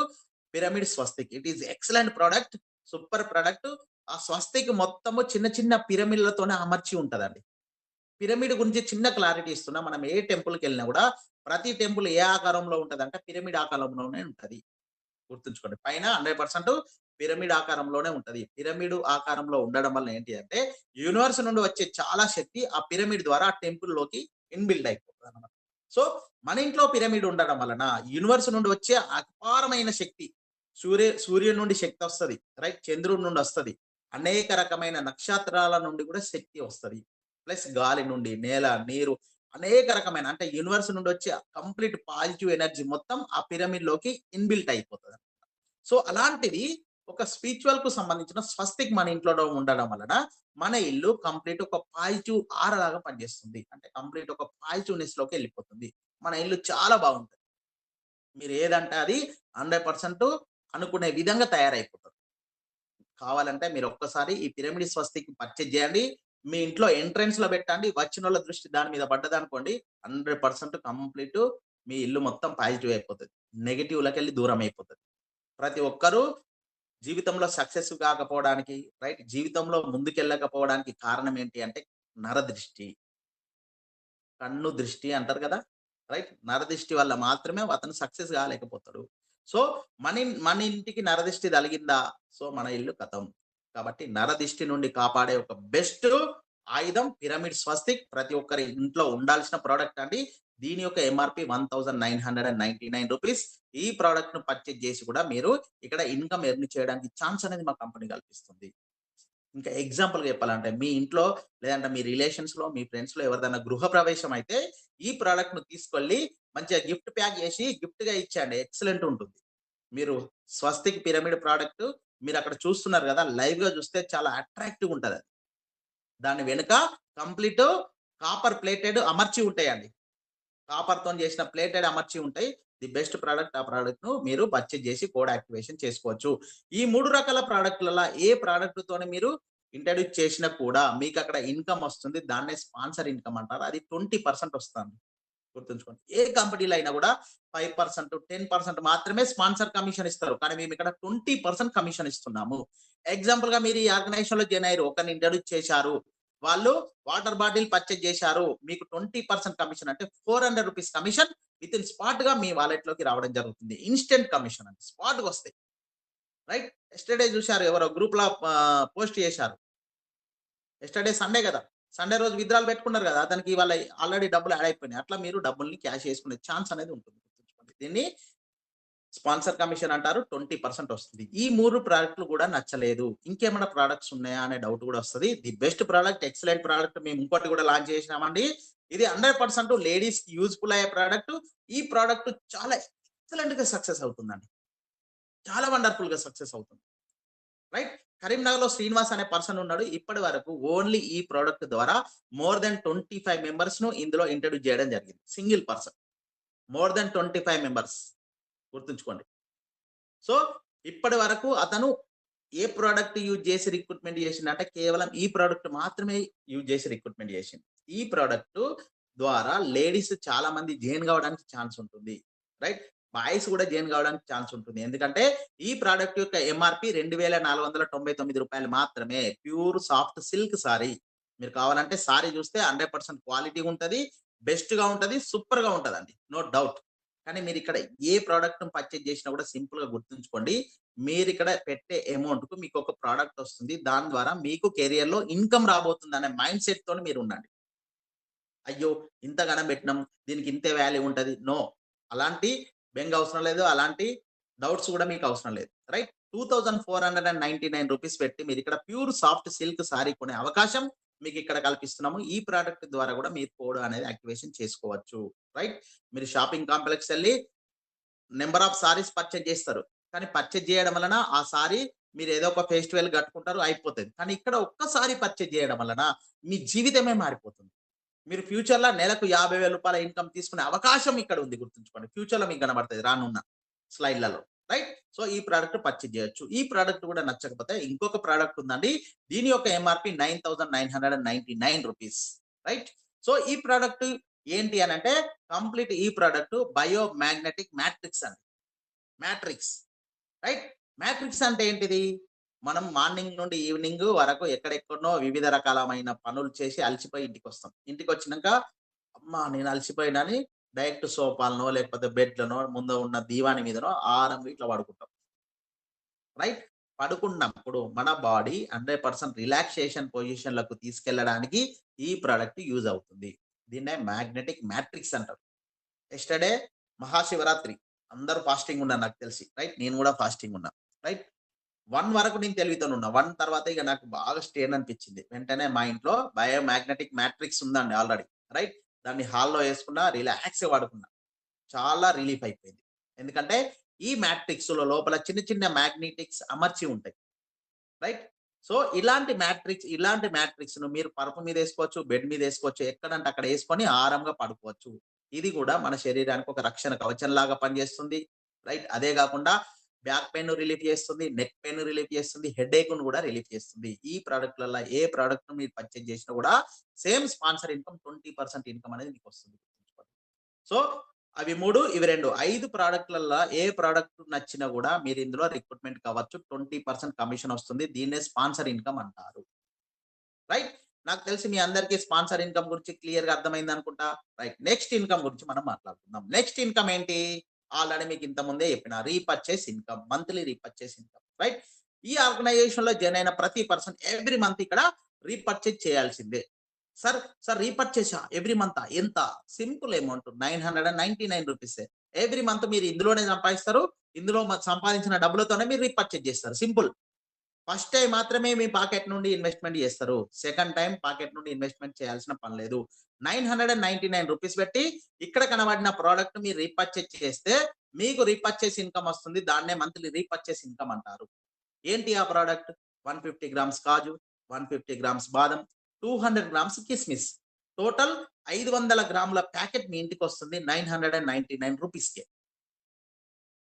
pyramid Swastik. It is excellent product. Super product. ఆ స్వస్తిక్ మొత్తము చిన్న చిన్న పిరమిడ్‌లతోనే అమర్చి ఉంటదండి. పిరమిడ్ గురించి చిన్న క్లారిటీ ఇస్తున్నా. మనం ఏ టెంపుల్‌కెళ్ళినా గూడా ప్రతి టెంపుల్ ఏ ఆకారంలో ఉంటదంటే పిరమిడ్ ఆకారంలోనే ఉంటది. గుర్తుంచుకోండి. పైన 100% పిరమిడ్ ఆకారంలోనే ఉంటది. పిరమిడ్ ఆకారంలో ఉండడం వల్ల ఏంటి అంటే, యూనివర్స్ నుండి వచ్చే చాలా శక్తి ఆ పిరమిడ్ ద్వారా ఆ టెంపుల్‌లోకి ఇన్‌బిల్డ్ అయిపోతదనమాట. సో, మన ఇంట్లో పిరమిడ్ ఉండడం వలన యూనివర్స్ నుండి వచ్చే అపారమైన శక్తి, సూర్యుని నుండి శక్తొస్తది. రైట్. చంద్రుడి నుండి వస్తది. అనేక రకమైన నక్షత్రాల నుండి కూడా శక్తి వస్తది. ప్లస్ గాలి నుండి, నేల, నీరు అనేక రకమైన అంటే యూనివర్స్ నుండి వచ్చే కంప్లీట్ పాజిటివ్ ఎనర్జీ మొత్తం ఆ పిరమిడ్‌లోకి ఇన్‌బిల్ట్ అయిపోతది. సో, అలాంటిది ఒక స్పిరిచ్యువల్‌కు సంబంధించిన స్వస్తిక్ మన ఇంట్లో ఉండడం వలన, మన ఇల్లు కంప్లీట్ ఒక పాజిటివ్ ఆరా లాగా పనిచేస్తుంది. అంటే కంప్లీట్ ఒక పాజిటివ్‌నెస్‌లోకి ఎళ్ళిపోతుంది. మన ఇల్లు చాలా బాగుంటది. మీరు ఏదంటే అది 100% అనుకునే విధంగా తయారైపోతది. కావాలంటే మీరు ఒక్కసారి ఈ పిరమిడ్ స్వస్తిక్ పర్చేజ్ చేయండి. మీ ఇంట్లో ఎంట్రన్స్‌లో పెట్టండి. వచ్చినోళ్ళ దృష్టి దాని మీద పడ్డదనుకోండి 100% కంప్లీట్ మీ ఇల్లు మొత్తం పాజిటివ్ అయిపోతది. నెగెటివ్‌లకెళ్ళి దూరం అయిపోతది. ప్రతి ఒక్కరు జీవితంలో సక్సెస్ కాకపోవడానికి, రైట్, జీవితంలో ముందుకెళ్ళకపోవడానికి కారణం ఏంటి అంటే నరదృష్టి. కన్ను దృష్టి అంటారు కదా! రైట్. నరదిష్టి వల్ల మాత్రమే అతను సక్సెస్ కాలేకపోతాడు. సో, మన ఇంటికి నరదిష్టి తలిగిందా, సో, మన ఇల్లు ఖతం. కాబట్టి నరదిష్టి నుండి కాపాడే ఒక బెస్ట్ ఆయుధం పిరమిడ్ స్వస్తిక్. ప్రతి ఒక్కరి ఇంట్లో ఉండాల్సిన ప్రొడక్ట్ అండి. దీని యొక్క ఎంఆర్‌పి రూ. 1999. ఈ ప్రొడక్ట్‌ను పర్చేజ్ చేసి కూడా మీరు ఇక్కడ ఇన్‌కమ్ ఎర్న్ చేయడానికి ఛాన్స్ అనేది మా కంపెనీ కల్పిస్తుంది. ఇంకా ఎగ్జాంపుల్‌గా చెప్పాలంటే మీ ఇంట్లో లేదంటే మీ రిలేషన్స్‌లో, మీ ఫ్రెండ్స్‌లో ఎవరిదైనా గృహప్రవేశం అయితే ఈ ప్రొడక్ట్‌ను తీసుకెళ్ళి మంచిగా గిఫ్ట్ ప్యాక్ చేసి గిఫ్ట్‌గా ఇచ్చేయండి. ఎక్సలెంట్ ఉంటుంది. మీరు స్వస్తిక్ పిరమిడ్ ప్రొడక్ట్ మీరక్కడ చూస్తున్నారు గదా! లైవ్‌గా చూస్తే చాలా అట్రాక్టివ్‌గా ఉంటదది. దాని వెనుక కంప్లీట్ కాపర్ ప్లేటెడ్ అమర్చి ఉంటాయండి. కాపర్‌తోని చేసిన ప్లేటెడ్ అమర్చి ఉంటాయి. The best product. ఆ ప్రొడక్ట్‌ను మీరు పర్చేజ్ చేసి కోడ్ యాక్టివేషన్ చేసుకోవచ్చు. ఈ 3 రకాల ప్రొడక్ట్‌లల్ల ఏ ప్రొడక్ట్‌తోని మీరు ఇంట్రొడ్యూస్ చేసినా కూడా మీకక్కడ ఇన్‌కమ్ వస్తుంది. దాన్నే స్పాన్సర్ ఇన్‌కమ్ అంటారు. అది 20% వస్తుంది. గుర్తుంచుకోండి. ఏ కంపెనీలో అయినా గూడా 5%, 10% మాత్రమే స్పాన్సర్ కమిషన్ ఇస్తారు. కానీ మేమిక్కడ 20% కమిషన్ ఇస్తున్నాము. ఎగ్జాంపుల్‌గా మీరు ఈ ఆర్గనైజేషన్‌లో జాయిన్ అయ్యారు. ఒకరిని ఇంట్రొడ్యూస్ చేశారు. వాళ్ళు వాటర్ బాటిల్ పర్చేజ్ చేశారు. మీకు 20% కమిషన్ అంటే రూ. 400 కమిషన్ వితిన్ స్పాట్‌గా మీ వాలెట్‌లోకి రావడం జరుగుతుంది. ఇన్‌స్టంట్ కమిషన్ అండి. స్పాట్‌గొస్తాయి. రైట్. యెస్టర్‌డే చూసారు ఎవరో గ్రూప్‌లో పోస్ట్ చేశారు. యెస్టర్‌డే సండే గదా! సండే రోజు విత్‌డ్రాల్ పెట్టుకున్నారు గదా! అతనికి ఇవాళ ఆల్రెడీ డబ్బులు యాడ్ అయిపోయినాయి. అట్లా మీరు డబ్బుల్ని క్యాష్ చేసుకునే ఛాన్స్ అనేది ఉంటుంది. గుర్తుంచుకోండి. దీన్ని స్పాన్సర్ కమిషన్ అంటారు. 20% వస్తుంది. ఈ 3 ప్రొడక్ట్‌లు కూడా నచ్చలేదు. ఇంకేమైనా ప్రొడక్ట్స్ ఉన్నాయా అనే డౌట్ కూడా వస్తది. The best product, excellent product మేము ఇంకోటి కూడా లాంచ్ చేసినామండి. ఇది 100% లేడీస్‌కి యూజ్‌ఫుల్ అయ్యే ప్రొడక్ట్. ఈ ప్రొడక్ట్ చాలా ఎక్సలెంట్‌గా సక్సెస్ అవుతుందండి. చాలా వండర్‌ఫుల్‌గా సక్సెస్ అవుతుంది. రైట్. కరీంనగర్‌లో శ్రీనివాస్ అనే పర్సన్ ఉన్నాడు. ఇప్పటి వరకు ఓన్లీ ఈ ప్రొడక్ట్ ద్వారా మోర్ థాన్ 25 మెంబర్స్‌ను ఇందులో ఇంట్రొడ్యూస్ చేయడం జరిగింది. Single person. More than 25 members. గుర్తుంచుకోండి. సో, ఇప్పటి వరకు అతను ఏ ప్రొడక్ట్ యూజ్ చేసి రిక్రూట్‌మెంట్ చేసిండంటే కేవలం ఈ ప్రొడక్ట్ మాత్రమే యూజ్ చేసి రిక్రూట్‌మెంట్ చేసిండు. ఈ ప్రొడక్ట్ ద్వారా లేడీస్ చాలా మంది జెయిన్ కావడానికి ఛాన్స్ ఉంటుంది. రైట్. బాయ్స్ కూడా జెయిన్ కావడానికి ఛాన్స్ ఉంటుంది. ఎందుకంటే ఈ ప్రొడక్ట్ యొక్క ఎంఆర్‌పి రూ. 2499 మాత్రమే. Pure soft silk sorry. మీరు కావాలంటే సారీ చూస్తే 100% క్వాలిటీ ఉంటది. బెస్ట్‌గా ఉంటది. సూపర్‌గా ఉంటదండి. No doubt. కానీ మీరిక్కడ ఏ ప్రొడక్ట్‌ని పర్చేజ్ చేసినా కూడా సింపుల్‌గా గుర్తుంచుకోండి. మీరిక్కడ పెట్టే అమౌంట్‌కు మీకొక ప్రొడక్ట్ వస్తుంది. దాని ద్వారా మీకు కెరియర్‌లో ఇన్‌కమ్ రాబోతుందనే మైండ్ సెట్‌తోని మీరుండండి. అయ్యో! ఇంత గనం పెట్టినాం. దీనికి ఇంతే వాల్యూ ఉంటది. నో. అలాంటి బెంగ అవసరం లేదు. అలాంటి డౌట్స్ కూడా మీకు అవసరం లేదు. రైట్. రూ. 2499 పెట్టి మీరిక్కడ ప్యూర్ సాఫ్ట్ సిల్క్ సారీ కొనే అవకాశం మీకిక్కడ కల్పిస్తున్నాము. ఈ ప్రొడక్ట్ ద్వారా కూడా మీరు కోడ్ అనేది యాక్టివేషన్ చేసుకోవచ్చు. రైట్. మీరు షాపింగ్ కాంప్లెక్స్ ఎళ్లి నంబర్ ఆఫ్ సారీస్ పర్చేజ్ చేస్తారు. కానీ పర్చేజ్ చేయడం వలన ఆ సారీ మీరేదో ఒక ఫెస్టివల్ కట్టుకుంటారు అయిపోతది. కానీ ఇక్కడ ఒక్కసారి పర్చేజ్ చేయడం వలన మీ జీవితమే మారిపోతుంది. మీరు ఫ్యూచర్‌లో నెలకు రూ. 50,000 ఇన్‌కమ్ తీసుకునే అవకాశం ఇక్కడ ఉంది గుర్తుంచుకోండి. ఫ్యూచర్‌లో మీకు కనబడతది రానున్న స్లైడ్‌లలో. రైట్. సో ఈ ప్రోడక్ట్ పర్చేజ్ చేయొచ్చు. ఈ ప్రోడక్ట్ కూడా నచ్చకపోతే ఇంకొక ప్రోడక్ట్ ఉందండి. దీని యొక్క ఎంఆర్పి 9,999 రూపీస్. రైట్. సో ఈ ప్రోడక్ట్ ఏంటి అని అంటే కంప్లీట్ ఈ ప్రోడక్ట్ బయో మ్యాగ్నెటిక్ మ్యాట్రిక్స్ అండి. మ్యాట్రిక్స్. రైట్. మ్యాట్రిక్స్ అంటే ఏంటిది? మనం మార్నింగ్ నుండి ఈవినింగ్ వరకు ఎక్కడెక్కడనో వివిధ రకాలమైన పనులు చేసి అలసిపోయి ఇంటికొస్తాం. ఇంటికొచ్చినంక అమ్మా! నేను అలసిపోయినని డైరెక్ట్ సోఫాలనో, లేకపోతే బెడ్‌లనో, ముందు ఉన్న దీవాని మీదనో ఆరాంగా ఇట్లా పడుకుంటాం. రైట్. పడుకున్నప్పుడు మన బాడీ 100% రిలాక్సేషన్ పొజిషన్‌లకు తీసుకెళ్లడానికి ఈ ప్రొడక్ట్ యూజ్ అవుతుంది. దీన్నే మ్యాగ్నెటిక్ మ్యాట్రిక్స్ అంటారు. యెస్టర్‌డే మహాశివరాత్రి. అందరూ ఫాస్టింగ్ ఉన్నారు నాకు తెలిసి. రైట్. నేను కూడా ఫాస్టింగ్ ఉన్నా. రైట్. 1 వరకు నేను తెలివితోనున్నా. 1 తర్వాత ఇగ నాకు బాగా స్ట్రెయిన్ అనిపించింది. వెంటనే మా ఇంట్లో బయో మ్యాగ్నెటిక్ మ్యాట్రిక్స్ ఉందండి ఆల్రెడీ. రైట్. దాన్ని హాల్‌లో యేసుకున్నా, రిలాక్స్‌గా పడుకున్నా. చాలా రిలీఫ్ అయిపోయింది. ఎందుకంటే ఈ మ్యాట్రిక్స్‌లో లోపల చిన్న చిన్న మ్యాగ్నెటిక్స్ అమర్చి ఉంటాయి. రైట్. సో ఇలాంటి మ్యాట్రిక్స్‌ను మీరు పరుపు మీద యేసుకోవచ్చు, బెడ్ మీద యేసుకోవచ్చు. ఎక్కడంటే అక్కడ యేసుకొని ఆరాంగా పడుకోవచ్చు. ఇది కూడా మన శరీరానికి ఒక రక్షణ కవచంలాగా పనిచేస్తుంది. రైట్. అదే గాకుండా బ్యాక్ పెయిన్ రిలీఫ్ చేస్తుంది, నెక్ పెయిన్ రిలీఫ్ చేస్తుంది, హెడేక్‌ను కూడా రిలీఫ్ చేస్తుంది. ఈ ప్రొడక్ట్‌లల్ల ఏ ప్రొడక్ట్‌ను మీరు పర్చేజ్ చేసినా కూడా సేమ్ స్పాన్సర్ ఇన్‌కమ్ 20% ఇన్‌కమ్ అనేది మీకొస్తుంది. సో అవి 3, ఇవి 2. 5 ప్రొడక్ట్‌లల్ల ఏ ప్రొడక్ట్ నచ్చినా గూడా మీరు ఇందులో రిక్రూట్‌మెంట్ కావచ్చు. 20% కమిషన్ వస్తుంది. దీన్నే స్పాన్సర్ ఇన్‌కమ్ అంటారు. రైట్. నాకు తెలిసి మీ అందరికీ స్పాన్సర్ ఇన్‌కమ్ గురించి క్లియర్‌గా అర్థమైందనుకుంటా. రైట్. నెక్స్ట్ ఇన్‌కమ్ గురించి మనం మాట్లాడుకుందాం. నెక్స్ట్ ఇన్‌కమ్ ఏంటి? ఆల్రెడీ మీకు ఇంత ముందే చెప్పిన repurchase income. Monthly repurchase income. Right. ఈ ఆర్గనైజేషన్‌లో జాయిన్ అయిన ప్రతి పర్సన్ ఎవ్రీ మంత్ ఇక్కడ రీపర్చేజ్ చేయాల్సిందే. సార్ రీపర్చేసా ఎవ్రీ మంతా? ఎంత? సింపుల్ అమౌంట్ 999 రూపీసే. ఎవ్రీ మంత్ మీరు ఇందులోనే సంపాదిస్తారు. ఇందులో సంపాదించిన డబ్బులతోనే మీరు రీపర్చేజ్ చేస్తారు. సింపుల్. ఫస్ట్ టైమ్ మాత్రమే మీ పాకెట్ నుండి ఇన్వెస్ట్‌మెంట్ చేస్తారు. సెకండ్ టైమ్ పాకెట్ నుండి ఇన్వెస్ట్‌మెంట్ చేయాల్సిన పని లేదు. 999 రూపీస్ పెట్టి ఇక్కడ కనబడిన ప్రొడక్ట్ మీరు రీపర్చేజ్ చేస్తే మీకు రీపర్చేజ్ ఇన్‌కమ్ వస్తుంది. దాన్నే మంత్లీ రీపర్చేజ్ ఇన్‌కమ్ అంటారు. ఏంటి ఆ ప్రొడక్ట్? 150 గ్రామ్స్ కాజు, 150 గ్రామ్స్ బాదం, 200 గ్రామ్స్ కిస్మిస్. టోటల్ 500 గ్రాముల ప్యాకెట్ మీ ఇంటికొస్తుంది 999 రూపీస్‌కే.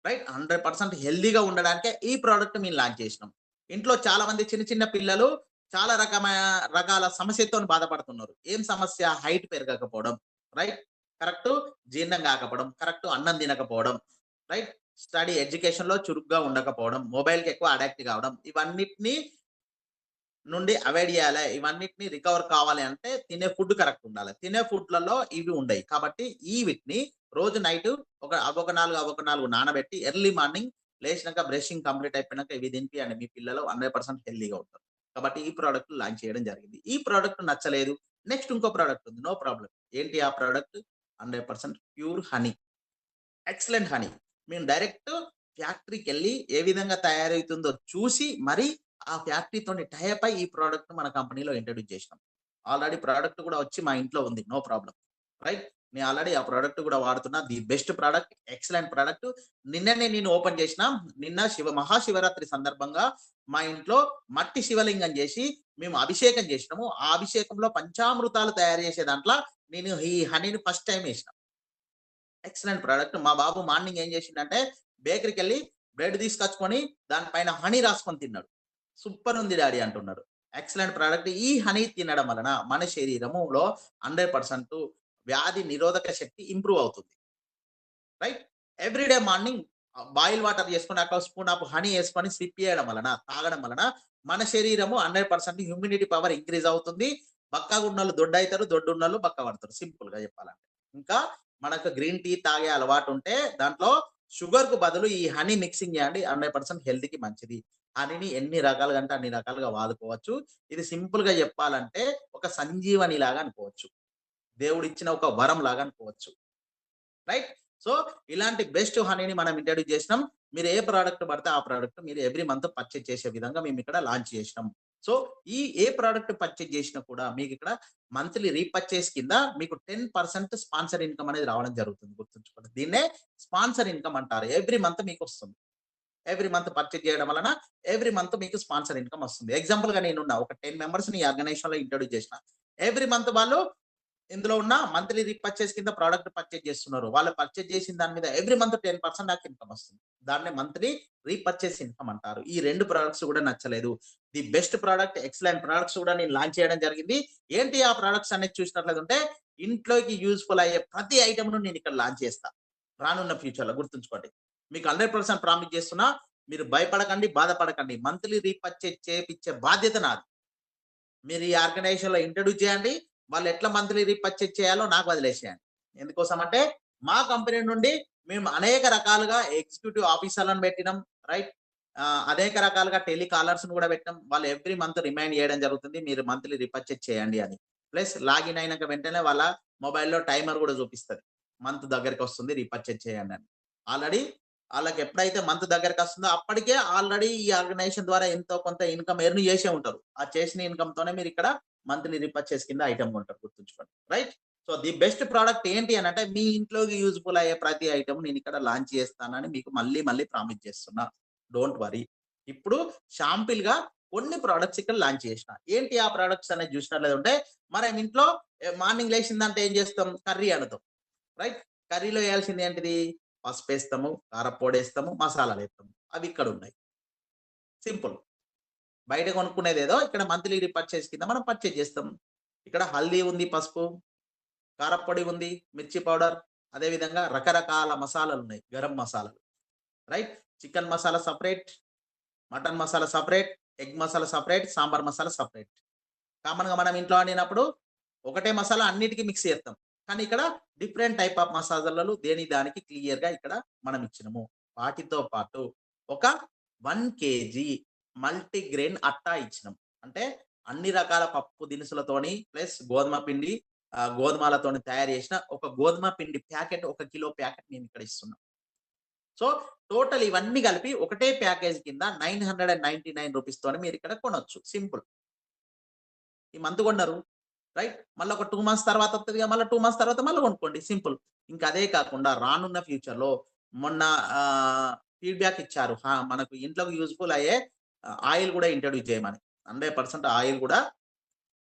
రైట్. 100% హెల్తీగా ఉండడానికే ఈ ప్రొడక్ట్ మేము లాంచ్ చేసినాం. ఇంట్లో చాలా మంది చిన్న చిన్న పిల్లలు చాలా రకాల సమస్యతోని బాధపడుతున్నారు. ఏం సమస్య? హైట్ పెరగకపోవడం. రైట్. కరెక్ట్ జీర్ణం కాకపోవడం, కరెక్ట్ అన్నం తినకపోవడం. రైట్. స్టడీ ఎడ్యుకేషన్‌లో చురుగ్గా ఉండకపోవడం, మొబైల్‌కి ఎక్కువ అడిక్ట్ కావడం. ఇవన్నిటిని నుండి అవాయిడ్ చేయాలి. ఇవన్నిటిని రికవర్ కావాలి అంటే తినే ఫుడ్ కరెక్ట్ ఉండాలి. తినే ఫుడ్‌లలో ఇవి ఉండయి. కాబట్టి ఈ వీటిని రోజు నైట్ అవొక 4 నానబెట్టి ఎర్లీ మార్నింగ్ లేసినాక బ్రషింగ్ కంప్లీట్ అయిపోయినాక ఇవి తినిపియండి. మీ పిల్లలు 100% హెల్తీగా ఉంటారు. కాబట్టి ఈ ప్రొడక్ట్ లాంచ్ చేయడం జరిగింది. ఈ ప్రొడక్ట్ నచ్చలేదు. నెక్స్ట్ ఇంకో ప్రొడక్ట్ ఉంది. No problem. ఏంటి ఆ product? 100% pure honey. Excellent honey. మేము డైరెక్ట్ ఫ్యాక్టరీకెళ్ళి ఏ విధంగా తయారైతుందో చూసి మరి ఆ ఫ్యాక్టరీతోని టై అప్ అయ్యి ఈ ప్రొడక్ట్‌ని మన కంపెనీలో ఇంట్రొడ్యూస్ చేసినాం. ఆల్రెడీ ప్రొడక్ట్ కూడా వచ్చి మా ఇంట్లో ఉంది. No problem. రైట్. నేను ఆల్రెడీ ఆ ప్రొడక్ట్ కూడా వాడుతున్నా. The best product. Excellent product. నిన్ననే నేను ఓపెన్ చేసిన. నిన్న మహాశివరాత్రి సందర్భంగా మా ఇంట్లో మట్టి శివలింగం చేసి మేము అభిషేకం చేసినాము. ఆ అభిషేకంలో పంచామృతాలు తయారు చేసే దాంట్ల నేను ఈ హనీని ఫస్ట్ టైమ్ ఏసిన. Excellent product. మా బాబు మార్నింగ్ ఏం చేసిండంటే బేకరీకెళ్ళి బ్రెడ్ తీసుకొచ్చుకొని దాని పైన హనీ రాసుకొని తిన్నాడు. సూపర్ ఉంది డాడీ అంటున్నాడు. Excellent product. ఈ హనీ తినడం వలన మన శరీరములో 100% వ్యాధి నిరోధక శక్తి ఇంప్రూవ్ అవుతుంది. Right. Every day morning boil water చేసుకొని ఒక స్పూన్ ఆఫ్ హనీ యేసుకొని సిప్ చేయడం వలన, తాగడం వలన మన శరీరము 100% హ్యూమిడిటీ పవర్ ఇంక్రీజ్ అవుతుంది. బక్కగున్నోళ్ళు దొడ్డయితారు. దొడ్డున్నోళ్ళు బక్క పడతారు. సింపుల్‌గా చెప్పాలంటే. ఇంకా మనకు గ్రీన్ టీ తాగే అలవాటు ఉంటే దాంట్లో షుగర్‌కు బదులు ఈ హనీ మిక్సింగ్ చేయండి. 100% హెల్త్‌కి మంచిది. హనీని ఎన్ని రకాలుగా అంటే అన్ని రకాలుగా వాడుకోవచ్చు. ఇది సింపుల్‌గా చెప్పాలంటే ఒక సంజీవని లాగా అనుకోవచ్చు. దేవుడిచ్చిన ఒక వరం లాగా అనుకోవచ్చు. రైట్. సో ఇలాంటి బెస్ట్ హనీని మనం ఇంట్రొడ్యూస్ చేసినాం. మీరు ఏ ప్రొడక్ట్ పడితే ఆ ప్రొడక్ట్ మీరు ఎవ్రీ మంత్ పర్చేజ్ చేసే విధంగా మేము ఇక్కడ లాంచ్ చేసినాం. సో ఈ ఏ ప్రొడక్ట్ పర్చేజ్ చేసినా కూడా మీకు ఇక్కడ మంత్లీ రీపర్చేజ్ కింద మీకు 10% స్పాన్సర్ ఇన్‌కమ్ అనేది రావడం జరుగుతుంది. గుర్తుంచుకోండి. దీన్నే స్పాన్సర్ ఇన్‌కమ్ అంటారు. ఎవ్రీ మంత్ మీకొస్తుంది. ఎవ్రీ మంత్ పర్చేజ్ చేయడం వలన ఎవ్రీ మంత్ మీకు స్పాన్సర్ ఇన్‌కమ్ వస్తుంది. ఎగ్జాంపుల్‌గా నేనున్నా. ఒక 10 మెంబర్స్‌ని ఈ ఆర్గనైజేషన్‌లో ఇంట్రొడ్యూస్ చేసిన. ఎవ్రీ మంత్ వాళ్ళు ఇందులో ఉన్న మంత్లీ రీపర్చేస్ కింద ప్రోడక్ట్ పర్చేజ్ చేస్తున్నారు. వాళ్ళు పర్చేజ్ చేసిన దాని మీద ఎవ్రీ మంత్ 10% నాకు ఇన్కమ్ వస్తుంది. దాన్నే మంత్లీ రీపర్చేస్ ఇన్కమ్ అంటారు. ఈ 2 ప్రొడక్ట్స్ కూడా నచ్చలేదు. The best product, excellent products కూడా నేను లాంచ్ చేయడం జరిగింది. ఏంటి ఆ ప్రొడక్ట్స్ అనేది చూసినట్లయితే ఇంట్లోకి యూజ్‌ఫుల్ అయ్యే ప్రతి ఐటెమ్‌ను నేను ఇక్కడ లాంచ్ చేస్తా. రానున్న ఫ్యూచర్‌లో గుర్తుంచుకోండి. మీకు 100% ప్రామిస్ చేస్తున్నా. మీరు భయపడకండి, బాధపడకండి. మంత్లీ రీపర్చేజ్ చేపిచ్చే బాధ్యత నాది. మీరు ఈ ఆర్గనైజేషన్‌లో ఇంట్రొడ్యూస్ చేయండి. వాళ్ళు ఎట్లా మంత్లీ రీపర్చేజ్ చేయాలో నాకు వదిలేసేయండి. ఎందుకోసం అంటే మా కంపెనీ నుండి మేము అనేక రకాలుగా ఎగ్జిక్యూటివ్ ఆఫీసర్‌లను పెట్టినాం. రైట్. అనేక రకాలుగా టెలికాలర్స్‌ని కూడా పెట్టాం. వాళ్ళు ఎవ్రీ మంత్ రిమైండ్ చేయడం జరుగుతుంది. మీరు మంత్లీ రీపర్చేజ్ చేయండి అని. ప్లస్ లాగిన్ అయినాక వెంటనే వాళ్ళ మొబైల్‌లో టైమర్ కూడా చూపిస్తది. మంత్ దగ్గరికొస్తుంది రీపర్చేజ్ చేయండి అని. ఆల్రెడీ ఆళ్ళకి ఎప్పుడైతే మంత్ దగ్గరకొస్తుందో అప్పటికే ఆల్రెడీ ఈ ఆర్గనైజేషన్ ద్వారా ఎంతో కొంత ఇన్‌కమ్ ఎర్న్ చేసే ఉంటారు. ఆ చేసిన ఇన్‌కమ్‌తోనే మీరిక్కడ మంత్లీ రీపర్చేజ్ కింద ఐటెమ్ కొంటారు గుర్తుంచుకోండి. Right. So, the best product ఏంటి అనంటే మీ ఇంట్లోకి యూజ్‌ఫుల్ అయ్యే ప్రతి ఐటెమ్ నేనిక్కడ లాంచ్ చేస్తానని మీకు మళ్ళీ మళ్ళీ ప్రామిస్ చేస్తున్నా. Don't worry. ఇప్పుడు షాంపిల్‌గా కొన్ని ప్రొడక్ట్స్ ఇక్కడ లాంచ్ చేసిన. ఏంటి ఆ ప్రొడక్ట్స్ అనేది చూసినట్లయితే మనం ఇంట్లో మార్నింగ్ లేచిందంటే ఏం చేస్తాం? కర్రీ వండుతాం. రైట్. కర్రీలో ఎయాల్సింది ఏంటిది? పసుపేస్తాము, కారప్పొడేస్తాము, మసాలాలేస్తాము. అవి ఇక్కడున్నాయి. సింపుల్. బయట కొనుక్కునేదేదో ఇక్కడ మంత్లీ రీపర్చేజ్ కింద మనం పర్చేజ్ చేస్తాం. ఇక్కడ హల్దీ ఉంది, పసుపు, కారప్పొడి ఉంది, మిర్చి పౌడర్, అదే విధంగా రకరకాల మసాలాలున్నాయి. గరం మసాలాలు. Right. Chicken masala separate, mutton masala separate, egg masala separate, sambar masala separate. కామన్‌గా మనం ఇంట్లో వండినప్పుడు ఒకటే మసాలా అన్నిటికి మిక్స్ చేస్తాం. కానీ ఇక్కడ డిఫరెంట్ టైప్ ఆఫ్ మసాలాలు దేని దానికి క్లియర్‌గా ఇక్కడ మనం ఇచ్చినము. వాటితో పాటు ఒక 1 కేజీ మల్టీగ్రెయిన్ అట్టా ఇచ్చినాం. అంటే అన్ని రకాల పప్పు దినుసులతోని ప్లస్ గోధుమ పిండి, గోధుమలతోని తయారు చేసిన ఒక గోధుమ పిండి ప్యాకెట్, 1 కిలో ప్యాకెట్ మేమిక్కడ ఇస్తున్నాం. సో, టోటల్ ఇవన్నీ కలిపి ఒకటే ప్యాకేజ్ కింద రూ. 999 తోని మీరిక్కడ కొనొచ్చు. సింపుల్. ఈ మంత్ కొన్నారు. రైట్. మళ్ళీ ఒక 2 మంత్స్ తర్వాత వస్తదిగా. మళ్ళీ 2 మంత్స్ తర్వాత మళ్ళీ కొనుక్కోండి. సింపుల్. ఇంకా అదే కాకుండా రానున్న ఫ్యూచర్‌లో మొన్న ఫీడ్‌బ్యాక్ ఇచ్చారు. మనకు ఇంట్లోకి యూజ్‌ఫుల్ అయ్యే ఆయిల్ కూడా ఇంట్రొడ్యూస్ చేయమని. 100% ఆయిల్ కూడా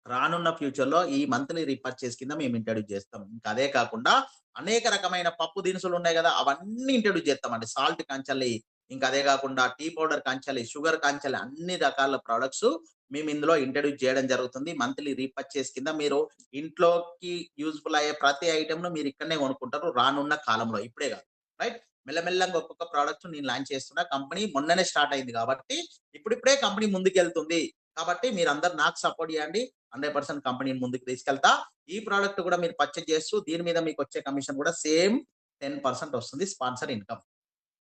రానున్న ఫ్యూచర్‌లో ఈ మంత్లీ రీపర్చేజ్ కింద మేము ఇంట్రొడ్యూస్ చేస్తాం. ఇంకా అదే కాకుండా అనేక రకమైన పప్పు దినుసులు ఉన్నాయి గదా! అవన్నీ ఇంట్రొడ్యూస్ చేస్తామండి. సాల్ట్ కాంచెల్లి, ఇంకా అదే కాకుండా టీ పౌడర్ కాంచెల్లి, షుగర్ కాంచెల్లి అన్ని రకాల ప్రొడక్ట్స్ మేము ఇందులో ఇంట్రొడ్యూస్ చేయడం జరుగుతుంది. మంత్లీ రీపర్చేజ్ కింద మీరు ఇంట్లోకి యూజ్‌ఫుల్ అయ్యే ప్రతి ఐటెమ్‌ను మీరు ఇక్కడనే కొనుక్కుంటారు రానున్న కాలంలో. ఇప్పుడే కాదు. రైట్. మెల్లమెల్లగా ఒక్కొక్క ప్రొడక్ట్ నేను లాంచ్ చేస్తున్నా. కంపెనీ మొన్ననే స్టార్ట్ అయింది కాబట్టి ఇప్పుడిప్పుడే కంపెనీ ముందుకెళ్తుంది. కాబట్టి మీరందరూ నాకు సపోర్ట్ చేయండి. 100% కంపెనీని ముందుకు తీసుకెళ్తా. ఈ ప్రొడక్ట్ కూడా మీరు పర్చేజ్ చేస్తూ దీని మీద మీకొచ్చే కమిషన్ కూడా సేమ్ 10% వస్తుంది స్పాన్సర్ ఇన్‌కమ్.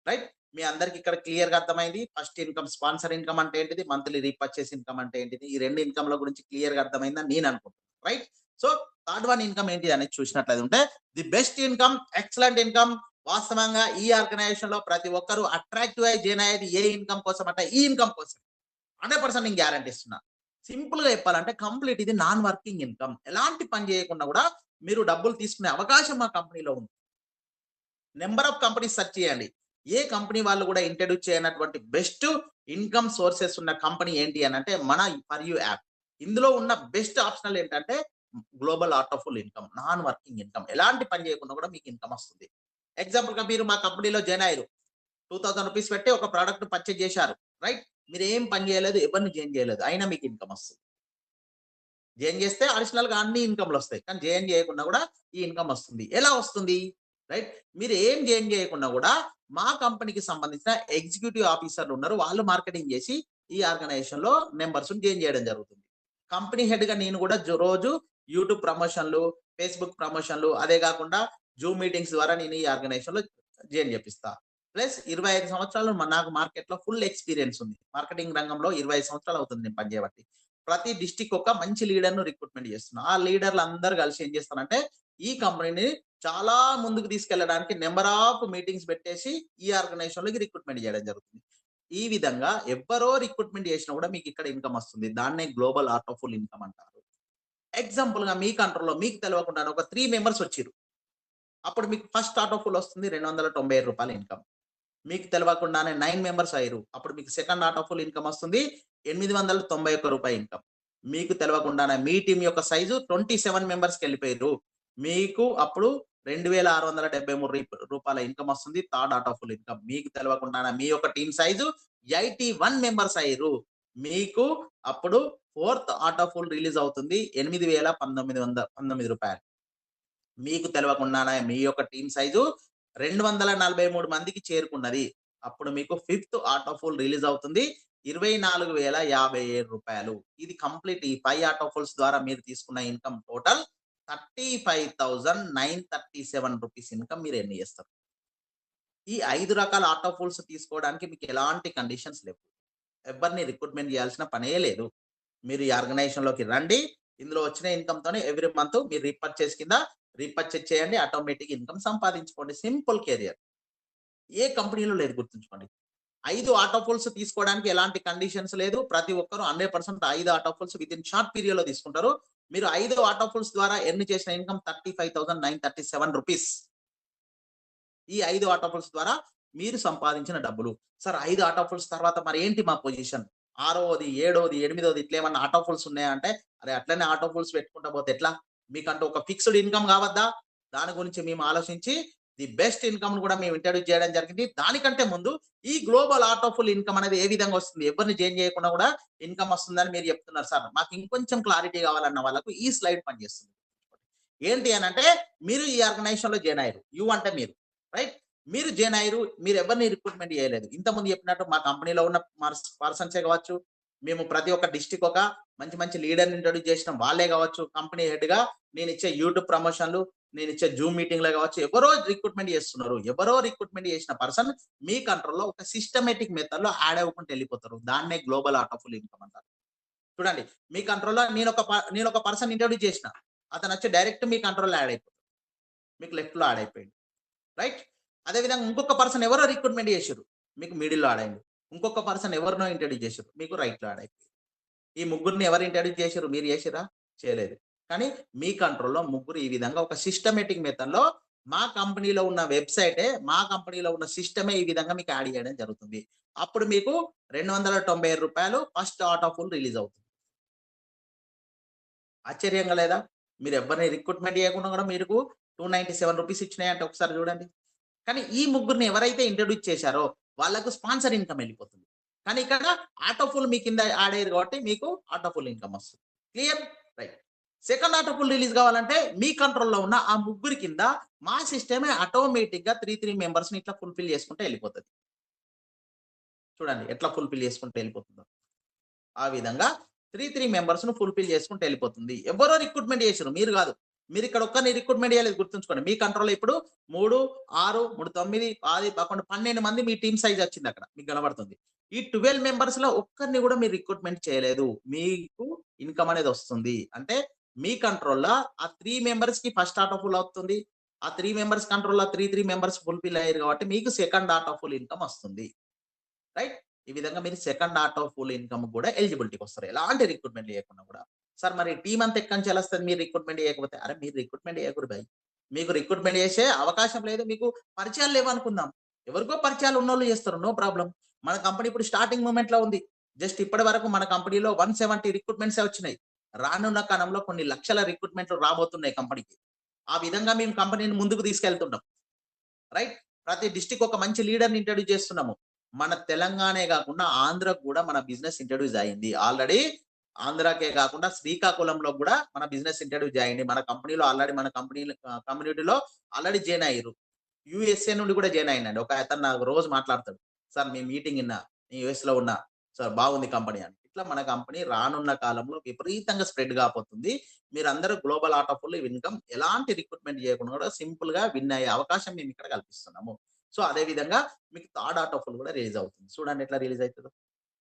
రైట్. మీ అందరికి ఇక్కడ క్లియర్‌గా అర్థమైంది. ఫస్ట్ ఇన్‌కమ్ స్పాన్సర్ ఇన్‌కమ్ అంటే ఏంటిది? మంత్లీ రీపర్చేజ్ ఇన్‌కమ్ అంటే ఏంటిది? ఈ 2 ఇన్‌కమ్‌ల గురించి క్లియర్‌గా అర్థమైందని నేను అనుకుంటున్నాను. Right. So, third one income ఏంటి అనేది చూసినట్లయితే the best income, excellent income. వాస్తవంగా ఈ ఆర్గనైజేషన్‌లో ప్రతి ఒక్కరు అట్రాక్టివ్ అయ్యి జాయిన్ అయ్యేది ఏ ఇన్‌కమ్ కోసం అంటే ఈ ఇన్‌కమ్ కోసం. 100% నేను గ్యారంటీ ఇస్తున్నా. సింపుల్‌గా చెప్పాలంటే కంప్లీట్ ఇది నాన్ వర్కింగ్ ఇన్‌కమ్. ఎలాంటి పని చేయకుండా కూడా మీరు డబ్బులు తీసుకునే అవకాశం మా కంపెనీలో ఉంది. నంబర్ ఆఫ్ కంపెనీస్ సెర్చ్ చేయండి. ఏ కంపెనీ వాళ్ళు కూడా ఇంట్రొడ్యూస్ చేయనటువంటి బెస్ట్ ఇన్‌కమ్ సోర్సెస్ ఉన్న కంపెనీ ఏంటి అనంటే మన ఫర్ యూ యాప్. ఇందులో ఉన్న బెస్ట్ ఆప్షనల్ ఏంటంటే గ్లోబల్ ఆర్ట్ ఆఫ్ full income. Non working income. ఎలాంటి పని చేయకుండా కూడా మీకు ఇన్‌కమ్ వస్తుంది. ఎగ్జాంపుల్‌గా మీరు మా కంపెనీలో జాయిన్ అయ్యారు. రూ. 2000 పెట్టి ఒక ప్రొడక్ట్ పర్చేజ్ చేశారు. రైట్. మీరేం పని చేయలేదు. ఎవరిని జాయిన్ చేయలేదు. అయినా మీకు ఇన్‌కమ్ వస్తుంది. జాయిన్ చేస్తే అడిషనల్‌గా అన్ని ఇన్‌కమ్‌లొస్తాయి. కానీ జాయిన్ చేయకుండా కూడా ఈ ఇన్‌కమ్ వస్తుంది. ఎలా వస్తుంది? రైట్. మీరు ఏం జాయిన్ చేయకుండా కూడా మా కంపెనీకి సంబంధించిన ఎగ్జిక్యూటివ్ ఆఫీసర్‌లు ఉన్నారు. వాళ్ళు మార్కెటింగ్ చేసి ఈ ఆర్గనైజేషన్‌లో మెంబర్స్‌ని జాయిన్ చేయడం జరుగుతుంది. కంపెనీ హెడ్‌గా నేను కూడా రోజు యూట్యూబ్ ప్రమోషన్‌లు, ఫేస్‌బుక్ ప్రమోషన్‌లు అదే కాకుండా జూమ్ మీటింగ్స్ ద్వారా నేను ఈ ఆర్గనైజేషన్‌లో జాయిన్ చేపిస్తా. ప్లస్ 25 సంవత్సరాలు నాకు మార్కెట్‌లో ఫుల్ ఎక్స్‌పీరియన్స్ ఉంది. మార్కెటింగ్ రంగంలో 25 సంవత్సరాలు అవుతుంది నేను పని చేయబట్టి. ప్రతి డిస్ట్రిక్ట్ ఒక మంచి లీడర్‌ను రిక్రూట్‌మెంట్ చేస్తున్నా. ఆ లీడర్‌లు అందరూ కలిసి ఏం చేస్తారంటే ఈ కంపెనీని చాలా ముందుకు తీసుకెళ్ళడానికి నంబర్ ఆఫ్ మీటింగ్స్ పెట్టేసి ఈ ఆర్గనైజేషన్‌లోకి రిక్రూట్‌మెంట్ చేయడం జరుగుతుంది. ఈ విధంగా ఎవ్వరో రిక్రూట్‌మెంట్ చేసినా కూడా మీకు ఇక్కడ ఇన్‌కమ్ వస్తుంది. దాన్నే గ్లోబల్ ఆర్ట్ ఆఫ్ ఫుల్ ఇన్‌కమ్ అంటారు. ఎగ్జాంపుల్‌గా మీ కంట్రోల్‌లో మీకు తెలవకుండానే ఒక 3 మెంబర్స్ వచ్చిర్రు. అప్పుడు మీకు ఫస్ట్ ఆర్ట్ ఆఫ్ ఫుల్ వస్తుంది రూ. 297 ఇన్‌కమ్. మీకు తెలవకుండానే 9 మెంబర్స్ అయ్యిర్రు. అప్పుడు మీకు సెకండ్ ఆర్ట్ ఆఫ్ ఫుల్ ఇన్‌కమ్ వస్తుంది రూ. 891 ఇన్‌కమ్. మీకు తెలవకుండానే మీ టీమ్ యొక్క సైజు 27 మెంబర్స్‌కెళ్ళిపోయిర్రు. మీకు అప్పుడు 2,673 రూపాయల ఇన్కమ్ వస్తుంది. థర్డ్ ఆర్ట్ ఆఫ్ ఫుల్ ఇన్కమ్. మీకు తెలవకుండానే మీ యొక్క టీమ్ సైజు 81 మెంబర్స్ అయ్యిర్రు. మీకు అప్పుడు ఫోర్త్ ఆర్ట్ ఆఫ్ ఫుల్ రిలీజ్ అవుతుంది. 8,1919 రూపాయలు. మీకు తెలవకుండానే మీ యొక్క టీమ్ సైజు 243 మందికి చేరుకున్నది. అప్పుడు మీకు ఫిఫ్త్ ఆర్ట్ ఆఫ్ ఫుల్ రిలీజ్ అవుతుంది. 24,057 రూపాయలు. ఇది కంప్లీట్ ఈ 5 ఆర్ట్ ఆఫ్ ఫుల్స్ ద్వారా మీరు తీసుకున్న ఇన్కమ్ టోటల్ 35,937 రూపీస్ ఇన్కమ్ మీరు ఎర్న్ చేస్తారు. ఈ 5 రకాల ఆర్ట్ ఆఫ్ ఫుల్స్ తీసుకోవడానికి మీకు ఎలాంటి కండిషన్స్ లేవు. ఎవరిని రిక్రూట్మెంట్ చేయాల్సిన పనే లేదు. మీరు ఈ ఆర్గనైజేషన్‌లోకి రండి. ఇందులో వచ్చిన ఇన్కమ్‌తోనే ఎవ్రీ మంత్ మీరు రీపర్చేజ్ కింద రీపర్చేజ్ చేయండి. ఆటోమేటిక్ ఇన్కమ్ సంపాదించుకోండి. Simple career. ఏ కంపెనీలో లేదు గుర్తుంచుకోండి. 5 ఆర్ట్ ఆఫ్ ఫుల్స్ తీసుకోవడానికి ఎలాంటి కండిషన్స్ లేదు. ప్రతి ఒక్కరు 100% 5 art of fulls within short పీరియడ్‌లో తీసుకుంటారు. మీరు 5 ఆర్ట్ ఆఫ్ ఫుల్స్ ద్వారా ఎర్న్ చేసిన ఇన్కమ్ 35,937 రూపీస్. ఈ 5 ఆర్ట్ ఆఫ్ ఫుల్స్ ద్వారా మీరు సంపాదించిన డబ్బులు. సార్ 5 ఆర్ట్ ఆఫ్ ఫుల్స్ తర్వాత మరి ఏంటి మా పొజిషన్? ఆరోది, ఏడోది, ఎనిమిదోది ఇట్లా ఏమన్నా ఆర్ట్ ఆఫ్ ఫుల్స్ ఉన్నాయా అంటే, అరే అట్లనే ఆర్ట్ ఆఫ్ ఫుల్స్ పెట్టుకుంటా పోతే ఎట్లా? మీకంటూ ఒక ఫిక్స్డ్ ఇన్కమ్ కావద్దా? దాని గురించి మేము ఆలోచించి ది బెస్ట్ ఇన్కమ్‌ని కూడా మేము ఇంట్రొడ్యూస్ చేయడం జరిగింది. దానికంటే ముందు ఈ గ్లోబల్ ఆర్ట్ ఆఫ్ ఫుల్ ఇన్కమ్ అనేది ఏ విధంగా వస్తుంది? ఎవరిని జాయిన్ చేయకుండా కూడా ఇన్కమ్ వస్తుందని మీరు చెప్తున్నారు సార్. మాకు ఇంకొంచెం క్లారిటీ కావాలన్న వాళ్ళకు ఈ స్లైడ్ పనిచేస్తుంది. ఏంటి అనంటే మీరు ఈ ఆర్గనైజేషన్‌లో జాయిన్ అయ్యారు. యూ అంటే మీరు. రైట్? మీరు జాయిన్ అయ్యారు. మీరు ఎవరిని రిక్రూట్మెంట్ చేయలేదు. ఇంతకుముందు చెప్పినట్టు మా కంపెనీలో ఉన్న పర్సన్సే కావచ్చు. మేము ప్రతి ఒక్క డిస్ట్రిక్ట్ ఒక మంచి మంచి లీడర్‌ని ఇంట్రొడ్యూస్ చేసినాం. వాళ్ళే కావచ్చు. కంపెనీ హెడ్‌గా నేనిచ్చే యూట్యూబ్ ప్రమోషన్‌లు, నేనిచ్చే జూమ్ మీటింగ్‌లో కావచ్చు. ఎవరో రిక్రూట్మెంట్ చేస్తున్నారు. ఎవరో రిక్రూట్మెంట్ చేసిన పర్సన్ మీ కంట్రోల్‌లో ఒక సిస్టమాటిక్ మెథడ్‌లో యాడ్ అవ్వకుంటూ వెళ్ళిపోతారు. దాన్నే గ్లోబల్ ఆర్ట్ ఆఫ్ ఫుల్ ఇన్కమ్ అంటారు. చూడండి మీ కంట్రోల్‌లో నేనొక పర్సన్ ఇంట్రొడ్యూస్ చేసిన. అతనొచ్చి డైరెక్ట్ మీ కంట్రోల్‌లో యాడ్ అయిపోతాడు. మీకు లెఫ్ట్‌లో యాడ్ అయిపోయిండు. రైట్? అదే విధంగా ఇంకొక పర్సన్ ఎవరో రిక్రూట్మెంట్ చేసిర్రు. మీకు మిడిల్‌లో యాడ్ అయిండు. ఇంకొక పర్సన్ ఎవరినో ఇంట్రొడ్యూస్ చేసిర్రు. మీకు రైట్‌లో యాడ్ అయిపోయింది. ఈ ముగ్గురిని ఎవరు ఇంట్రొడ్యూస్ చేసిర్రు? మీరు చేసిర్రా? చేయలేదు. కానీ మీ కంట్రోల్‌లో ముగ్గురు ఈ విధంగా ఒక సిస్టమాటిక్ మెథడ్‌లో మా కంపెనీలో ఉన్న వెబ్‌సైటే, మా కంపెనీలో ఉన్న సిస్టమే ఈ విధంగా మీకు యాడ్ చేయడం జరుగుతుంది. అప్పుడు మీకు రూ. 297 ఫస్ట్ ఆర్ట్ ఆఫ్ ఫుల్ రిలీజ్ అవుతుంది. ఆశ్చర్యంగా లేదా? మీరు ఎవ్వరిని రిక్రూట్మెంట్ చేయకుండా కూడా మీకు రూ. 297 ఇచ్చినాయంటే ఒకసారి చూడండి. కానీ ఈ ముగ్గురిని ఎవరైతే ఇంట్రొడ్యూస్ చేశారో వాళ్ళకు స్పాన్సర్ ఇన్కమ్ ఎళ్ళిపోతుంది. కానీ ఇక్కడ ఆటో ఫుల్ మీ కింద యాడ్ అయ్యారు కాబట్టి మీకు ఆటో ఫుల్ ఇన్కమ్ వస్తుంది. Clear? Right. Second auto full release కావాలంటే మీ కంట్రోల్‌లో ఉన్న ఆ ముగ్గురి కింద మా సిస్టమే ఆటోమేటిక్‌గా 3 మెంబర్స్‌ని ఇట్లా ఫుల్‌ఫిల్ చేసుకుంటూ ఎళ్ళిపోతది. చూడండి ఎట్లా ఫుల్‌ఫిల్ చేసుకుంటూ ఎళ్ళిపోతుందో. ఆ విధంగా 3 మెంబర్స్‌ని ఫుల్‌ఫిల్ చేసుకుంటూ ఎళ్ళిపోతుంది. ఎవరో రిక్రూట్మెంట్ చేసిర్రు. మీరు గాదు. మీరిక్కడ ఒక్కరిని రిక్రూట్మెంట్ చేయలేదు గుర్తుంచుకోండి. మీ కంట్రోల్‌లో ఇప్పుడు 3, 6, 3, 9, 10, 11, 12 మంది మీ టీమ్ సైజ్ వచ్చిందక్కడ. మీకు కనబడుతుంది. ఈ 12 మెంబర్స్‌లో ఒక్కరిని గూడా మీరు రిక్రూట్మెంట్ చేయలేదు. మీకు ఇన్కమ్ అనేది వస్తుంది. అంటే మీ కంట్రోల్‌లో ఆ 3 మెంబర్స్‌కి ఫస్ట్ ఆర్ట్ ఆఫ్ ఫుల్ అవుతుంది. ఆ 3 మెంబర్స్ కంట్రోల్‌లో 3 మెంబర్స్ ఫుల్‌ఫిల్ అయ్యారు కాబట్టి మీకు సెకండ్ ఆర్ట్ ఆఫ్ ఫుల్ ఇన్కమ్ వస్తుంది. రైట్? ఈ విధంగా మీరు సెకండ్ ఆర్ట్ ఆఫ్ ఫుల్ ఇన్కమ్ కూడా ఎలిజిబిలిటీకొస్తారు. ఎలాంటి రిక్రూట్మెంట్ చేయకుండా కూడా. సార్ మరి టీమ్ అంతా ఎక్కడి నుంచి ఎలొస్తది మీరు రిక్రూట్మెంట్ చేయకపోతే? అరె! మీరు రిక్రూట్మెంట్ చేయకూడదు భాయ్. మీకు రిక్రూట్మెంట్ చేసే అవకాశం లేదు. మీకు పరిచయాలు లేవనుకుందాం. ఎవరికో పరిచయాలు ఉన్నోళ్ళు చేస్తారు. No problem. మన కంపెనీ ఇప్పుడు స్టార్టింగ్ మూవ్‌మెంట్‌లో ఉంది. జస్ట్ ఇప్పటి వరకు మన కంపెనీలో 170 రిక్రూట్మెంట్సే వచ్చినాయి. రానున్న కాలంలో కొన్ని లక్షల రిక్రూట్మెంట్‌లు రాబోతున్నాయి కంపెనీకి. ఆ విధంగా మేము కంపెనీని ముందుకు తీసుకెళ్తున్నాం. రైట్? ప్రతి డిస్ట్రిక్ట్ ఒక మంచి లీడర్‌ని ఇంట్రొడ్యూస్ చేస్తున్నాము. మన తెలంగాణే గాకుండా ఆంధ్రాకు గూడా మన బిజినెస్ ఇంట్రొడ్యూస్ అయింది. ఆల్రెడీ ఆంధ్రాకే కాకుండా శ్రీకాకుళంలో గూడా మన బిజినెస్ ఇంట్రొడ్యూస్ అయింది. మన కంపెనీలో ఆల్రెడీ మన కమ్యూనిటీలో ఆల్రెడీ జాయిన్ అయ్యిర్రు. యూఎస్ఏ నుండి కూడా జాయిన్ అయిండండి. ఒక అతను నాకు రోజు మాట్లాడతాడు. సార్ మీ మీటింగ్ ఇన్నా. నేను యూఎస్‌లో ఉన్నా. సార్ బాగుంది కంపెనీ అని. ఇట్లా మన కంపెనీ రానున్న కాలంలో విపరీతంగా స్ప్రెడ్ కాబోతుంది. మీరందరూ గ్లోబల్ ఆర్ట్ ఆఫ్ ఫుల్ ఇన్కమ్ ఎలాంటి రిక్రూట్మెంట్ చేయకుండా కూడా సింపుల్‌గా విన్ అయ్యే అవకాశం మేము ఇక్కడ కల్పిస్తున్నాము. సో, అదే విధంగా మీకు థర్డ్ ఆర్ట్ ఆఫ్ ఫుల్ కూడా రిలీజ్ అవుతుంది. చూడండి ఎట్లా రిలీజ్ అయితదో.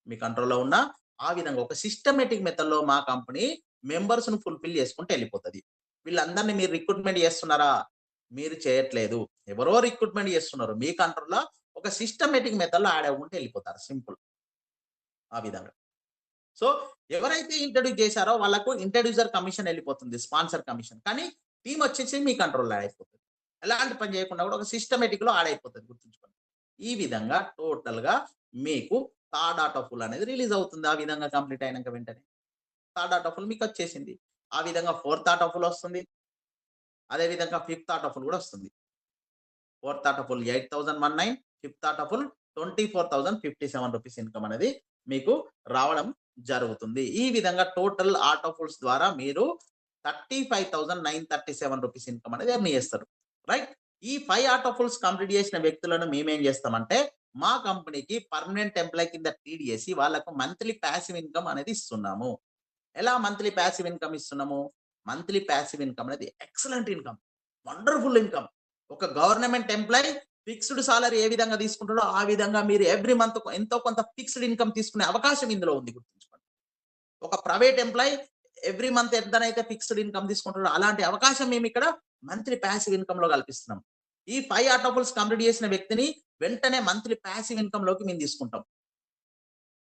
మీ కంట్రోల్‌లో ఉన్న ఆ విధంగా ఒక సిస్టమాటిక్ మెథడ్‌లో మా కంపెనీ మెంబర్స్‌ని ఫుల్‌ఫిల్ చేసుకుంటూ ఎళ్ళిపోతది. వీళ్ళందరిని మీరు రిక్రూట్మెంట్ చేస్తున్నారా? మీరు చేయట్లేదు. ఎవరో రిక్రూట్మెంట్ చేస్తున్నారు. మీ కంట్రోల్‌లో ఒక సిస్టమాటిక్ మెథడ్‌లో యాడ్ అవ్వుకుంటూ ఎళ్ళిపోతారు. సింపుల్. ఆ విధంగా. సో, ఎవరైతే ఇంట్రొడ్యూస్ చేశారో వాళ్ళకు ఇంట్రొడ్యూసర్ కమిషన్ ఎళ్ళిపోతుంది. Sponsor commission. కానీ టీమ్ వచ్చేసి మీ కంట్రోల్‌లో యాడ్ అయిపోతది. ఎలాంటి పని చేయకుండా కూడా ఒక సిస్టమాటిక్‌లో యాడ్ అయిపోతది గుర్తుంచుకోండి. ఈ విధంగా టోటల్‌గా మీకు థర్డ్ ఆర్ట్ ఆఫ్ ఫుల్ అనేది రిలీజ్ అవుతుంది. ఆ విధంగా కంప్లీట్ అయినంక వెంటనే. థర్డ్ ఆర్ట్ ఆఫ్ ఫుల్ మీకొచ్చేసింది. ఆ విధంగా ఫోర్త్ ఆర్ట్ ఆఫ్ ఫుల్ వస్తుంది. అదేవిధంగా ఫిఫ్త్ ఆర్టికల్ కూడా వస్తుంది. Fourth article 8,019, fifth article 24,057 rupees income అనేది మీకు రావడం జరుగుతుంది. ఈ విధంగా టోటల్ ఆర్టికల్స్ ద్వారా మీరు 35,937 రూపీస్ ఇన్కమ్ అనేది ఎర్న్ చేస్తారు. రైట్. ఈ 5 ఆర్టికల్స్ కంప్లీట్ చేసిన వ్యక్తులను మేమేం చేస్తామంటే మా కంపెనీకి పర్మనెంట్ ఎంప్లాయ్ కింద ట్రీట్ చేసి వాళ్ళకు మంత్లీ పాసివ్ ఇన్కమ్ అనేది ఇస్తున్నాము. ఎలా మంత్లీ పాసివ్ ఇన్కమ్ ఇస్తున్నాము? మంత్లీ పాసివ్ ఇన్కమ్ అనేది ఎక్సలెంట్ ఇన్కమ్, వండర్‌ఫుల్ ఇన్కమ్. ఒక గవర్నమెంట్ ఎంప్లాయ్ ఫిక్స్డ్ సాలరీ ఏ విధంగా తీసుకుంటాడో ఆ విధంగా మీరు ఎవ్రీ మంత్ ఎంతో కొంత ఫిక్స్డ్ ఇన్కమ్ తీసుకునే అవకాశం ఇందులో ఉంది, గుర్తుంచుకోండి. ఒక ప్రైవేట్ ఎంప్లాయ్ ఎవ్రీ మంత్ ఎంతనైతే ఫిక్స్డ్ ఇన్కమ్ తీసుకుంటాడో అలాంటి అవకాశం మేము ఇక్కడ మంత్లీ పాసివ్ ఇన్కమ్‌లో కల్పిస్తున్నాం. ఈ 5 ఆర్టికల్స్ కంప్లీట్ చేసిన వ్యక్తిని వెంటనే మంత్లీ పాసివ్ ఇన్కమ్‌లోకి మేము తీసుకుంటాం.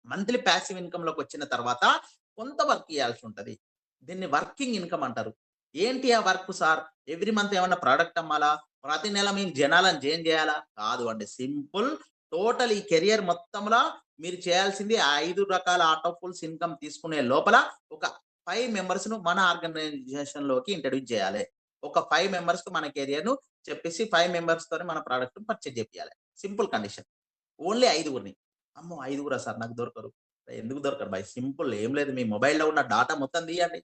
మంత్లీ పాసివ్ ఇన్కమ్‌లోకి వచ్చిన తర్వాత కొంత వర్క్ చేయాల్సి ఉంటది. దీన్ని వర్కింగ్ ఇన్కమ్ అంటారు. ఏంటి ఆ వర్క్ సార్? ఎవ్రీ మంత్ ఏమన్నా ప్రొడక్ట్ అమ్మాలా? ప్రతి నెల మేము జనాలను జైన్ చేయాలా? కాదు అండి. సింపుల్. టోటల్ ఈ కెరియర్ మొత్తంలో మీరు చేయాల్సింది ఆ 5 రకాల ఆర్టికల్స్ ఇన్కమ్ తీసుకునే లోపల ఒక 5 మెంబర్స్‌ను మన ఆర్గనైజేషన్‌లోకి ఇంట్రొడ్యూస్ చేయాలి. ఒక 5 మెంబర్స్‌కి మన కెరియర్‌ను చెప్పేసి 5 మెంబర్స్‌తోని మన ప్రొడక్ట్‌ని పర్చేజ్ చేపియాలి. Simple condition. ఓన్లీ 5గురిని. అమ్మో! 5గురా సార్ నాకు దొరకరు. ఎందుకు దొరకరు భాయ్, సింపుల్ ఏం లేదు. మీ మొబైల్‌లో ఉన్న డాటా మొత్తం తీయండి.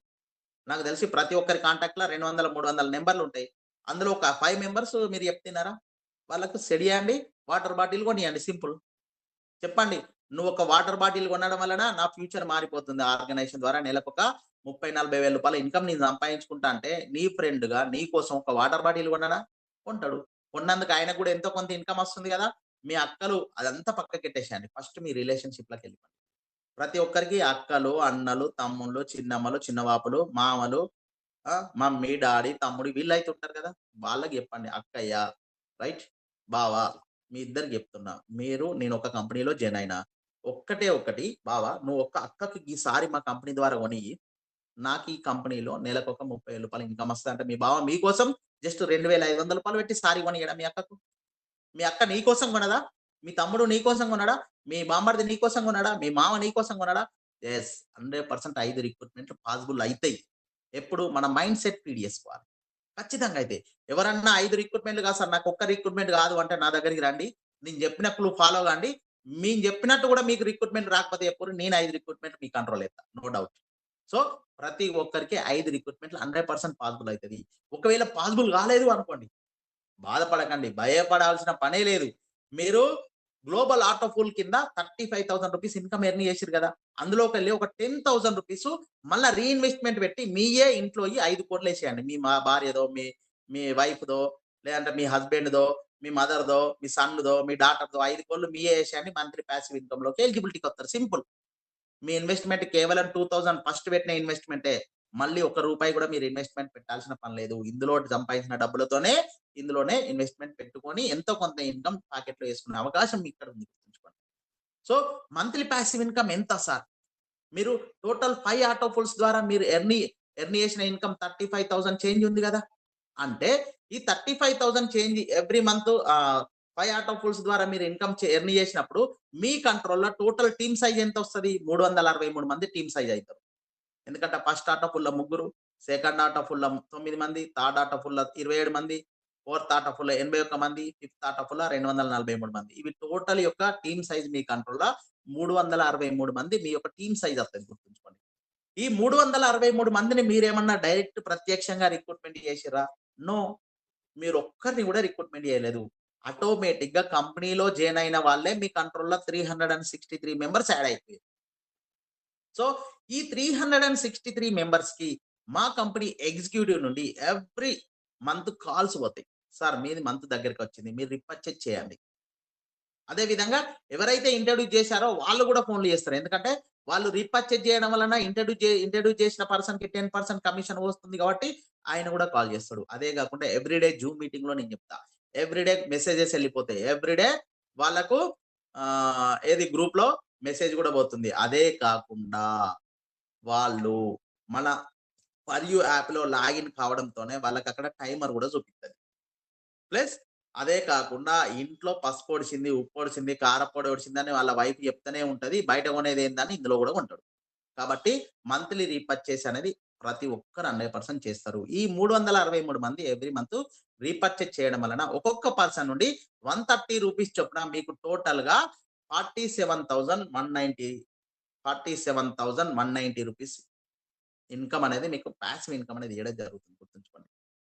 నాకు తెలిసి ప్రతి ఒక్కరి కాంటాక్ట్‌లో 200, 300 నంబర్‌లుంటాయి. అందులో ఒక 5 మెంబర్స్ మీరు చెప్తున్నారా? వాళ్ళకు సెట్ చేయండి. వాటర్ బాటిల్ కొనియండి, సింపుల్. చెప్పండి. నువ్వు ఒక వాటర్ బాటిల్ కొనడం వలన నా ఫ్యూచర్ మారిపోతుంది. ఆర్గనైజేషన్ ద్వారా నెలకొక 30, 40 వేల రూపాయల ఇన్కమ్ నేను సంపాదించుకుంటా అంటే, నీ ఫ్రెండ్‌గా నీ కోసం ఒక వాటర్ బాటిల్ కొనడా? కొంటాడు. కొన్నందుకు ఆయనకు కూడా ఎంతో కొంత ఇన్కమ్ వస్తుంది కదా! మీ అక్కలు అదంతా పక్కకెట్టేసేయండి. ఫస్ట్ మీ రిలేషన్‌షిప్‌లోకెళ్ళిపోండి. ప్రతి ఒక్కరికి అక్కలు, అన్నలు, తమ్ముళ్ళు, చిన్నమ్మలు, చిన్నవాపులు, మామలు, మమ్మీ, డాడీ, తమ్ముడు వీళ్ళైతే ఉంటారు కదా! వాళ్ళకి చెప్పండి. అక్కయ్య, రైట్? బావ, మీ ఇద్దరికి చెప్తున్నా. నేను ఒక కంపెనీలో జాయిన్ అయినా. ఒక్కటే ఒక్కటి బావ, నువ్వు ఒక్క అక్కకి ఈసారి మా కంపెనీ ద్వారా కొనియ్యి. నాకు ఈ కంపెనీలో నెలకొక రూ. 30,000 ఇన్కమ్ వస్తదంటే మీ బావ మీకోసం జస్ట్ రూ. 2,500 పెట్టి సారీ కొనియడా మీ అక్కకు? మీ అక్క నీ కోసం కొనదా? మీ తమ్ముడు నీ కోసం కొనడా? మీ బామర్ది నీ కోసం కొనడా? మీ మామ నీ కోసం కొనడా? యెస్. 100% 5 రిక్రూట్‌మెంట్‌లు పాసిబుల్ అయితయి. ఎప్పుడు మన మైండ్ సెట్ ఫీడ్ చేసుకోవాలి. ఖచ్చితంగా అయితాయి. ఎవరన్నా 5 రిక్రూట్‌మెంట్‌లు కాదు సార్, నాకు ఒక్క రిక్రూట్‌మెంట్ కాదు అంటే నా దగ్గరికి రండి. నేను చెప్పిన క్లూ ఫాలో కాండి. మేము చెప్పినట్టు కూడా మీకు రిక్రూట్‌మెంట్ రాకపోతే చెప్పుర్రి. నేను 5 రిక్రూట్‌మెంట్ మీ కంట్రోల్ చేత్తా. No doubt. సో, ప్రతి ఒక్కరికి 5 రిక్రూట్‌మెంట్‌లు 100% పాసిబుల్ అయితది. ఒకవేళ పాసిబుల్ కాలేదు అనుకోండి, బాధపడకండి. భయపడాల్సిన పనే లేదు. మీరు గ్లోబల్ ఆటో పూల్ కింద రూ. 35,000 ఇన్కమ్ ఎర్న్ చేసిర్రు గదా! అందులోకెళ్ళి ఒక రూ. 10,000 మళ్ళా రీఇన్వెస్ట్‌మెంట్ పెట్టి మీయే ఇంట్లోయి 5,00,00,000 ఏసేయండి. మీ భార్యదో, మీ మీ వైఫ్‌దో, లేదంటే మీ హస్బెండ్‌దో, మీ మదర్‌దో, మీ సన్‌దో, మీ డాటర్‌దో 5,00,00,000 మీయే ఏసేయండి. మంత్లీ పాసివ్ ఇన్కమ్‌లోకి ఎలిజిబిలిటీకొత్తరు. సింపుల్. మీ ఇన్వెస్ట్‌మెంట్ కేవలం 2,000 ఫస్ట్ పెట్టిన ఇన్వెస్ట్‌మెంటే. మళ్ళీ ఒక్క రూపాయి కూడా మీరు ఇన్వెస్ట్‌మెంట్ పెట్టాల్సిన పని లేదు. ఇందులో సంపాదించిన డబ్బులతోనే ఇందులోనే ఇన్వెస్ట్‌మెంట్ పెట్టుకొని ఎంతో కొంత ఇన్కమ్ పాకెట్‌లో యేసుకునే అవకాశం ఇక్కడ ఉంది, గుర్తుంచుకోండి. సో, మంత్లీ పాసివ్ ఇన్కమ్ ఎంత సార్? మీరు టోటల్ 5 ఆటో పూల్స్ ద్వారా మీరు ఎర్న్ చేసిన ఇన్కమ్ 35,000 చేంజ్ ఉంది గదా! అంటే ఈ 35,000 change every month 5 auto pools ద్వారా మీరు ఇన్కమ్ ఎర్న్ చేసినప్పుడు మీ కంట్రోల్‌లో టోటల్ టీమ్ సైజ్ ఎంతొస్తది? 363 మంది టీమ్ సైజ్ అయితారు. ఎందుకంటే ఫస్ట్ ఆటో ఫుల్‌లో ముగ్గురు, సెకండ్ ఆటో ఫుల్‌లో 9 మంది, థర్డ్ ఆటో ఫుల్‌లో 27 మంది, ఫోర్త్ ఆటో ఫుల్‌లో 81 మంది, ఫిఫ్త్ ఆటో ఫుల్‌లో 243 మంది. ఇవి టోటల్ యొక్క టీమ్ సైజ్ మీ కంట్రోల్‌లో 363 మంది మీ యొక్క టీమ్ సైజ్ వస్తది, గుర్తుంచుకోండి. ఈ 363 మందిని మీరేమన్నా డైరెక్ట్ ప్రత్యక్షంగా రిక్రూట్‌మెంట్ చేసిర్రా? నో. మీరొక్కరిని గూడా రిక్రూట్‌మెంట్ చేయలేదు. ఆటోమేటిక్‌గా కంపెనీలో జాయిన్ అయిన వాళ్ళే మీ కంట్రోల్‌లో 363 మెంబర్స్ యాడ్ అయిపోయారు. సో, ఈ 363 మెంబర్స్‌కి మా కంపెనీ ఎగ్జిక్యూటివ్ నుండి ఎవ్రీ మంత్ కాల్స్ పోతాయి. సార్ మీది మంత్ దగ్గరికొచ్చింది. మీరు రీపర్చేజ్ చేయండి. అదే విధంగా ఎవరైతే ఇంట్రొడ్యూస్ చేశారో వాళ్ళు గూడా ఫోన్‌లు చేస్తారు. ఎందుకంటే వాళ్ళు రీపర్చేజ్ చేయడం వలన ఇంట్రొడ్యూస్ చేసిన పర్సన్‌కి 10% కమిషన్ వస్తుంది కాబట్టి ఆయన గూడా కాల్ చేస్తాడు. అదే గాకుండా ఎవ్రీడే జూమ్ మీటింగ్‌లో నేను చెప్తా. Everyday messages ఎళ్ళిపోతాయి. ఎవ్రీడే వాళ్ళకు ఏది గ్రూప్‌లో మెసేజ్ గూడా పోతుంది. అదే కాకుండా వాళ్ళు మన ఫర్ యూ యాప్‌లో లాగిన్ కావడంతోనే వాళ్ళకక్కడ టైమర్ గూడా చూపిత్తది. ప్లస్ అదే కాకుండా ఇంట్లో పసుపొడిచింది, ఉప్పొడిచింది, కారప్పొడి ఒడిచిందని వాళ్ళ వైఫ్ చెప్తూనే ఉంటది. బయట కొనేదేందని ఇందులో గూడా కొంటాడు. కాబట్టి మంత్లీ రీపర్చేజ్ అనేది ప్రతి ఒక్కరు 100% చేస్తారు. ఈ 363 మంది ఎవ్రీ మంత్ రీపర్చేజ్ చేయడం వలన ఒక్కొక్క పర్సన్ నుండి ₹130 చొప్పున మీకు టోటల్‌గా 47,190 రూపీస్ ఇన్‌కమ్ అనేది మీకు పాసివ్ ఇన్‌కమ్ అనేది ఇయ్యడం జరుగుతుంది. గుర్తుంచుకోండి.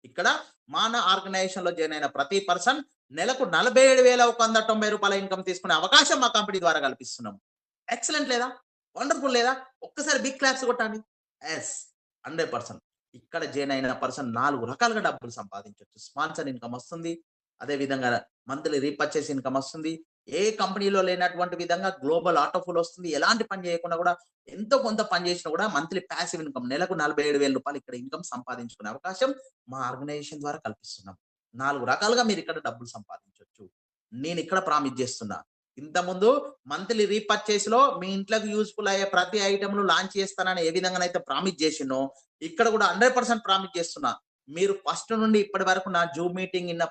ఇక్కడ మన ఆర్గనైజేషన్‌లో జాయిన్ అయిన ప్రతి పర్సన్ నెలకు రూ. 47,190 ఇన్‌కమ్ తీసుకునే అవకాశం మా కంపెనీ ద్వారా కల్పిస్తున్నాం. ఎక్సలెంట్ లేదా? వండర్‌ఫుల్ లేదా? ఒక్కసారి బిగ్ క్లాప్స్ కొట్టండి. యెస్. 100%. ఇక్కడ జాయిన్ అయిన పర్సన్ 4 రకాలుగా డబ్బులు సంపాదించొచ్చు. స్పాన్సర్ ఇన్‌కమ్ వస్తుంది. అదే విధంగా మంత్లీ రీపర్చేజ్ ఇన్‌కమ్ వస్తుంది. ఏ కంపెనీలో లేనటువంటి విధంగా గ్లోబల్ ఆటోఫుల్ వస్తుంది. ఎలాంటి పని చేయకుండా కూడా ఎంతో కొంత పని చేసినా కూడా మంత్లీ పాసివ్ ఇన్‌కమ్ నెలకు రూ. 47,000 ఇక్కడ ఇన్‌కమ్ సంపాదించుకునే అవకాశం మా ఆర్గనైజేషన్ ద్వారా కల్పిస్తున్నాం. 4 రకాలుగా మీరిక్కడ డబ్బులు సంపాదించొచ్చు. నేనిక్కడ ప్రామిస్ చేస్తున్నా. ఇంతకుముందు మంత్లీ రీపర్చేజ్‌లో మీ ఇంట్లోకి యూజ్‌ఫుల్ అయ్యే ప్రతి ఐటెమ్‌ను లాంచ్ చేస్తానని ఏ విధంగానైతే ప్రామిస్ చేసినో, ఇక్కడ కూడా 100% ప్రామిస్ చేస్తున్నా. మీరు ఫస్ట్ నుండి ఇప్పటి వరకు నా జూమ్ మీటింగ్ ఇన్న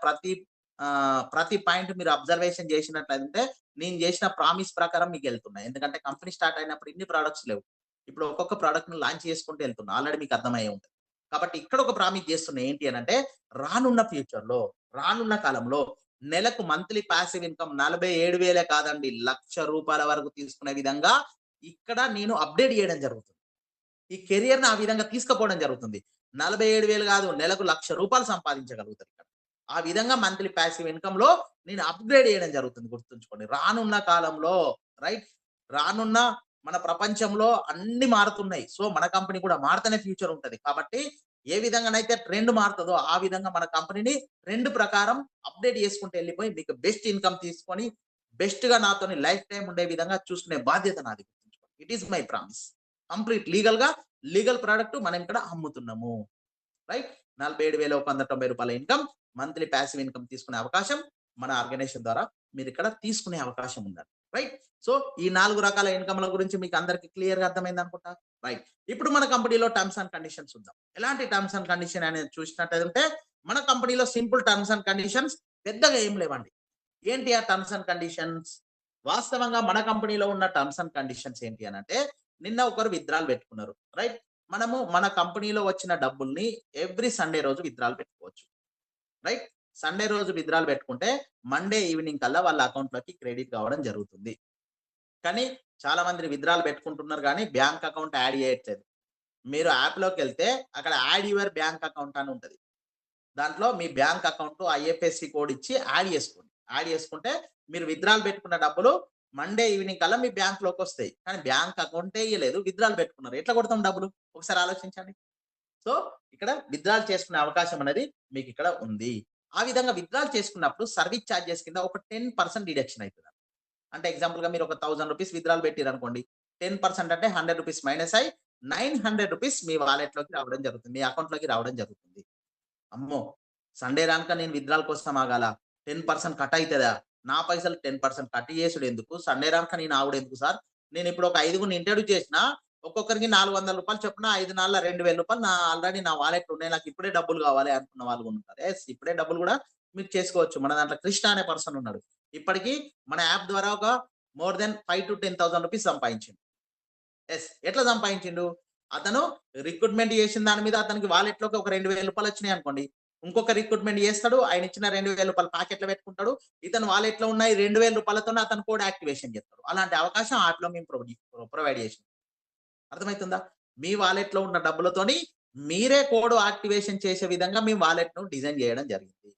ప్రతి పాయింట్ మీరు అబ్జర్వేషన్ చేసినట్లయితే నేను చేసిన ప్రామిస్ ప్రకారం మీకెళ్తున్నాయి. ఎందుకంటే కంపెనీ స్టార్ట్ అయినప్పుడు ఇన్ని ప్రొడక్ట్స్ లేవు. ఇప్పుడు ఒక్కొక్క ప్రొడక్ట్‌ని లాంచ్ చేసుకుంటూ ఎళ్తున్నా. ఆల్రెడీ మీకు అర్థమయ్యే ఉంటది. కాబట్టి ఇక్కడ ఒక ప్రామిస్ చేస్తున్నా ఏంటి అనంటే రానున్న ఫ్యూచర్‌లో, రానున్న కాలంలో నెలకు మంత్లీ పాసివ్ ఇన్‌కమ్ 47,000 కాదండి. ₹1,00,000 వరకు తీసుకునే విధంగా ఇక్కడ నేను అప్‌డేట్ చేయడం జరుగుతుంది. ఈ కెరియర్‌ని ఆ విధంగా తీసుకుపోవడం జరుగుతుంది. 47,000 కాదు నెలకు ₹1,00,000 సంపాదించగలుగుతారు ఇక్కడ. ఆ విధంగా మంత్లీ పాసివ్ ఇన్‌కమ్‌లో నేను అప్‌గ్రేడ్ చేయడం జరుగుతుంది గుర్తుంచుకోండి. రానున్న కాలంలో రైట్ రానున్న మన ప్రపంచంలో అన్నీ మారుతున్నాయి. సో, మన కంపెనీ కూడా మారుతూనే ఫ్యూచర్ ఉంటది. కాబట్టి ఏ విధంగానైతే ట్రెండ్ మారుతదో ఆ విధంగా మన కంపెనీని ట్రెండ్ ప్రకారం అప్‌డేట్ చేసుకుంటూ ఎళ్ళిపోయి మీకు బెస్ట్ ఇన్‌కమ్ తీసుకొని బెస్ట్‌గా నాతోని లైఫ్ టైమ్ ఉండే విధంగా చూసుకునే బాధ్యత నాది గుర్తుంచుకోండి. It is my promise. Complete legal product మనం ఇక్కడ అమ్ముతున్నాము. రైట్. రూ. 47,190 ఇన్‌కమ్ మంత్లీ పాసివ్ ఇన్‌కమ్ తీసుకునే అవకాశం మన ఆర్గనైజేషన్ ద్వారా మీరిక్కడ తీసుకునే అవకాశం ఉందండి. రైట్. సో, ఈ 4 రకాల ఇన్‌కమ్‌ల గురించి మీకు అందరికి క్లియర్‌గా అర్థమైందనుకుంటా. రైట్. ఇప్పుడు మన కంపెనీలో టర్మ్స్ అండ్ కండిషన్స్ చూద్దాం. ఎలాంటి టర్మ్స్ అండ్ కండిషన్ అనేది చూసినట్టయితే మన కంపెనీలో సింపుల్ టర్మ్స్ అండ్ కండిషన్స్ పెద్దగా ఏం లేవండి. ఏంటి ఆ టర్మ్స్ అండ్ కండిషన్స్? వాస్తవంగా మన కంపెనీలో ఉన్న టర్మ్స్ అండ్ కండిషన్స్ ఏంటి అనంటే నిన్న ఒకరు విత్‌డ్రాల్ పెట్టుకున్నారు. రైట్. మనము మన కంపెనీలో వచ్చిన డబ్బుల్ని ఎవ్రీ సండే రోజు విత్‌డ్రాల్ పెట్టుకోవచ్చు. రైట్. సండే రోజు విత్‌డ్రాల్ పెట్టుకుంటే మండే ఈవినింగ్ కల్లా వాళ్ళ అకౌంట్‌లోకి క్రెడిట్ కావడం జరుగుతుంది. కానీ చాలా మంది విత్‌డ్రాల్ పెట్టుకుంటున్నారు గానీ బ్యాంక్ అకౌంట్ యాడ్ చేయట్లేదు. మీరు యాప్‌లోకెళ్తే అక్కడ యాడ్ యువర్ బ్యాంక్ అకౌంట్ అని ఉంటది. దాంట్లో మీ బ్యాంక్ అకౌంట్ ఐఎఫ్ఎస్‌సి కోడ్ ఇచ్చి యాడ్ చేసుకోండి. యాడ్ చేసుకుంటే మీరు విత్‌డ్రాల్ పెట్టుకున్న డబ్బులు మండే ఈవినింగ్ కల్లా మీ బ్యాంక్‌లోకొస్తాయి. కానీ బ్యాంక్ అకౌంటే ఇయ్యలేదు. విత్‌డ్రాల్ పెట్టుకున్నారు. ఎట్లా కొడతాం డబ్బులు? ఒకసారి ఆలోచించండి. సో, ఇక్కడ విత్‌డ్రాల్ చేసుకునే అవకాశం అనేది మీకిక్కడ ఉంది. ఆ విధంగా విత్‌డ్రాల్ చేసుకున్నప్పుడు సర్విస్ చార్జెస్ కింద ఒక 10% డిడక్షన్ అయితదండి. అంటే ఎగ్జాంపుల్‌గా మీరు ఒక ₹1000 విత్‌డ్రాల్ పెట్టిరనుకోండి. 10% అంటే ₹100 మైనస్ అయ్యి ₹900 మీ వాలెట్‌లోకి రావడం జరుగుతుంది. మీ అకౌంట్‌లోకి రావడం జరుగుతుంది. అమ్మో! సండే రానక నేను విత్‌డ్రాల్ కోసం ఆగాల. 10% కట్ అయితదా? నా పైసలు 10% కట్ చేసుడెందుకు? సండే రానక నేను ఆగుడెందుకు సార్? నేనిప్పుడు ఒక ఐదుగురిని ఇంట్రొడ్యూస్ చేసినా, ఒక్కొక్కరికి ₹400 చొప్పున 5 నాళ్ల ₹2,000 ఆల్రెడీ నా వాలెట్‌లో ఉన్నాయి. నాకు ఇప్పుడే డబ్బులు కావాలి అనుకున్న వాళ్ళు కూడా ఉంటారు. యెస్. ఇప్పుడే డబ్బులు కూడా మీరు చేసుకోవచ్చు. మన దాంట్లో కృష్ణ అనే పర్సన్ ఉన్నాడు. ఇప్పటికి మన యాప్ ద్వారా ఒక మోర్ థాన్ ₹5,000-10,000 సంపాదించిండు. యెస్. ఎట్లా సంపాదించిండు? అతను రిక్రూట్‌మెంట్ చేసిన దాని మీద అతనికి వాలెట్‌లోకి ఒక ₹2,000 వచ్చినాయనుకోండి. ఇంకొక రిక్రూట్‌మెంట్ చేస్తాడు. ఆయన ఇచ్చిన ₹2,000 పాకెట్‌లో పెట్టుకుంటాడు. ఇతని వాలెట్‌లో ఉన్న ఈ ₹2,000తోనే అతను కోడ్ యాక్టివేషన్ చేస్తాడు. అలాంటి అవకాశం యాప్‌లో మేము ప్రొవైడ్ చేసినాం. అర్థమైతుందా? మీ వాలెట్‌లో ఉన్న డబ్బులతోని మీరే కోడ్ యాక్టివేషన్ చేసే విధంగా మేము వాలెట్‌ను డిజైన్ చేయడం జరిగింది.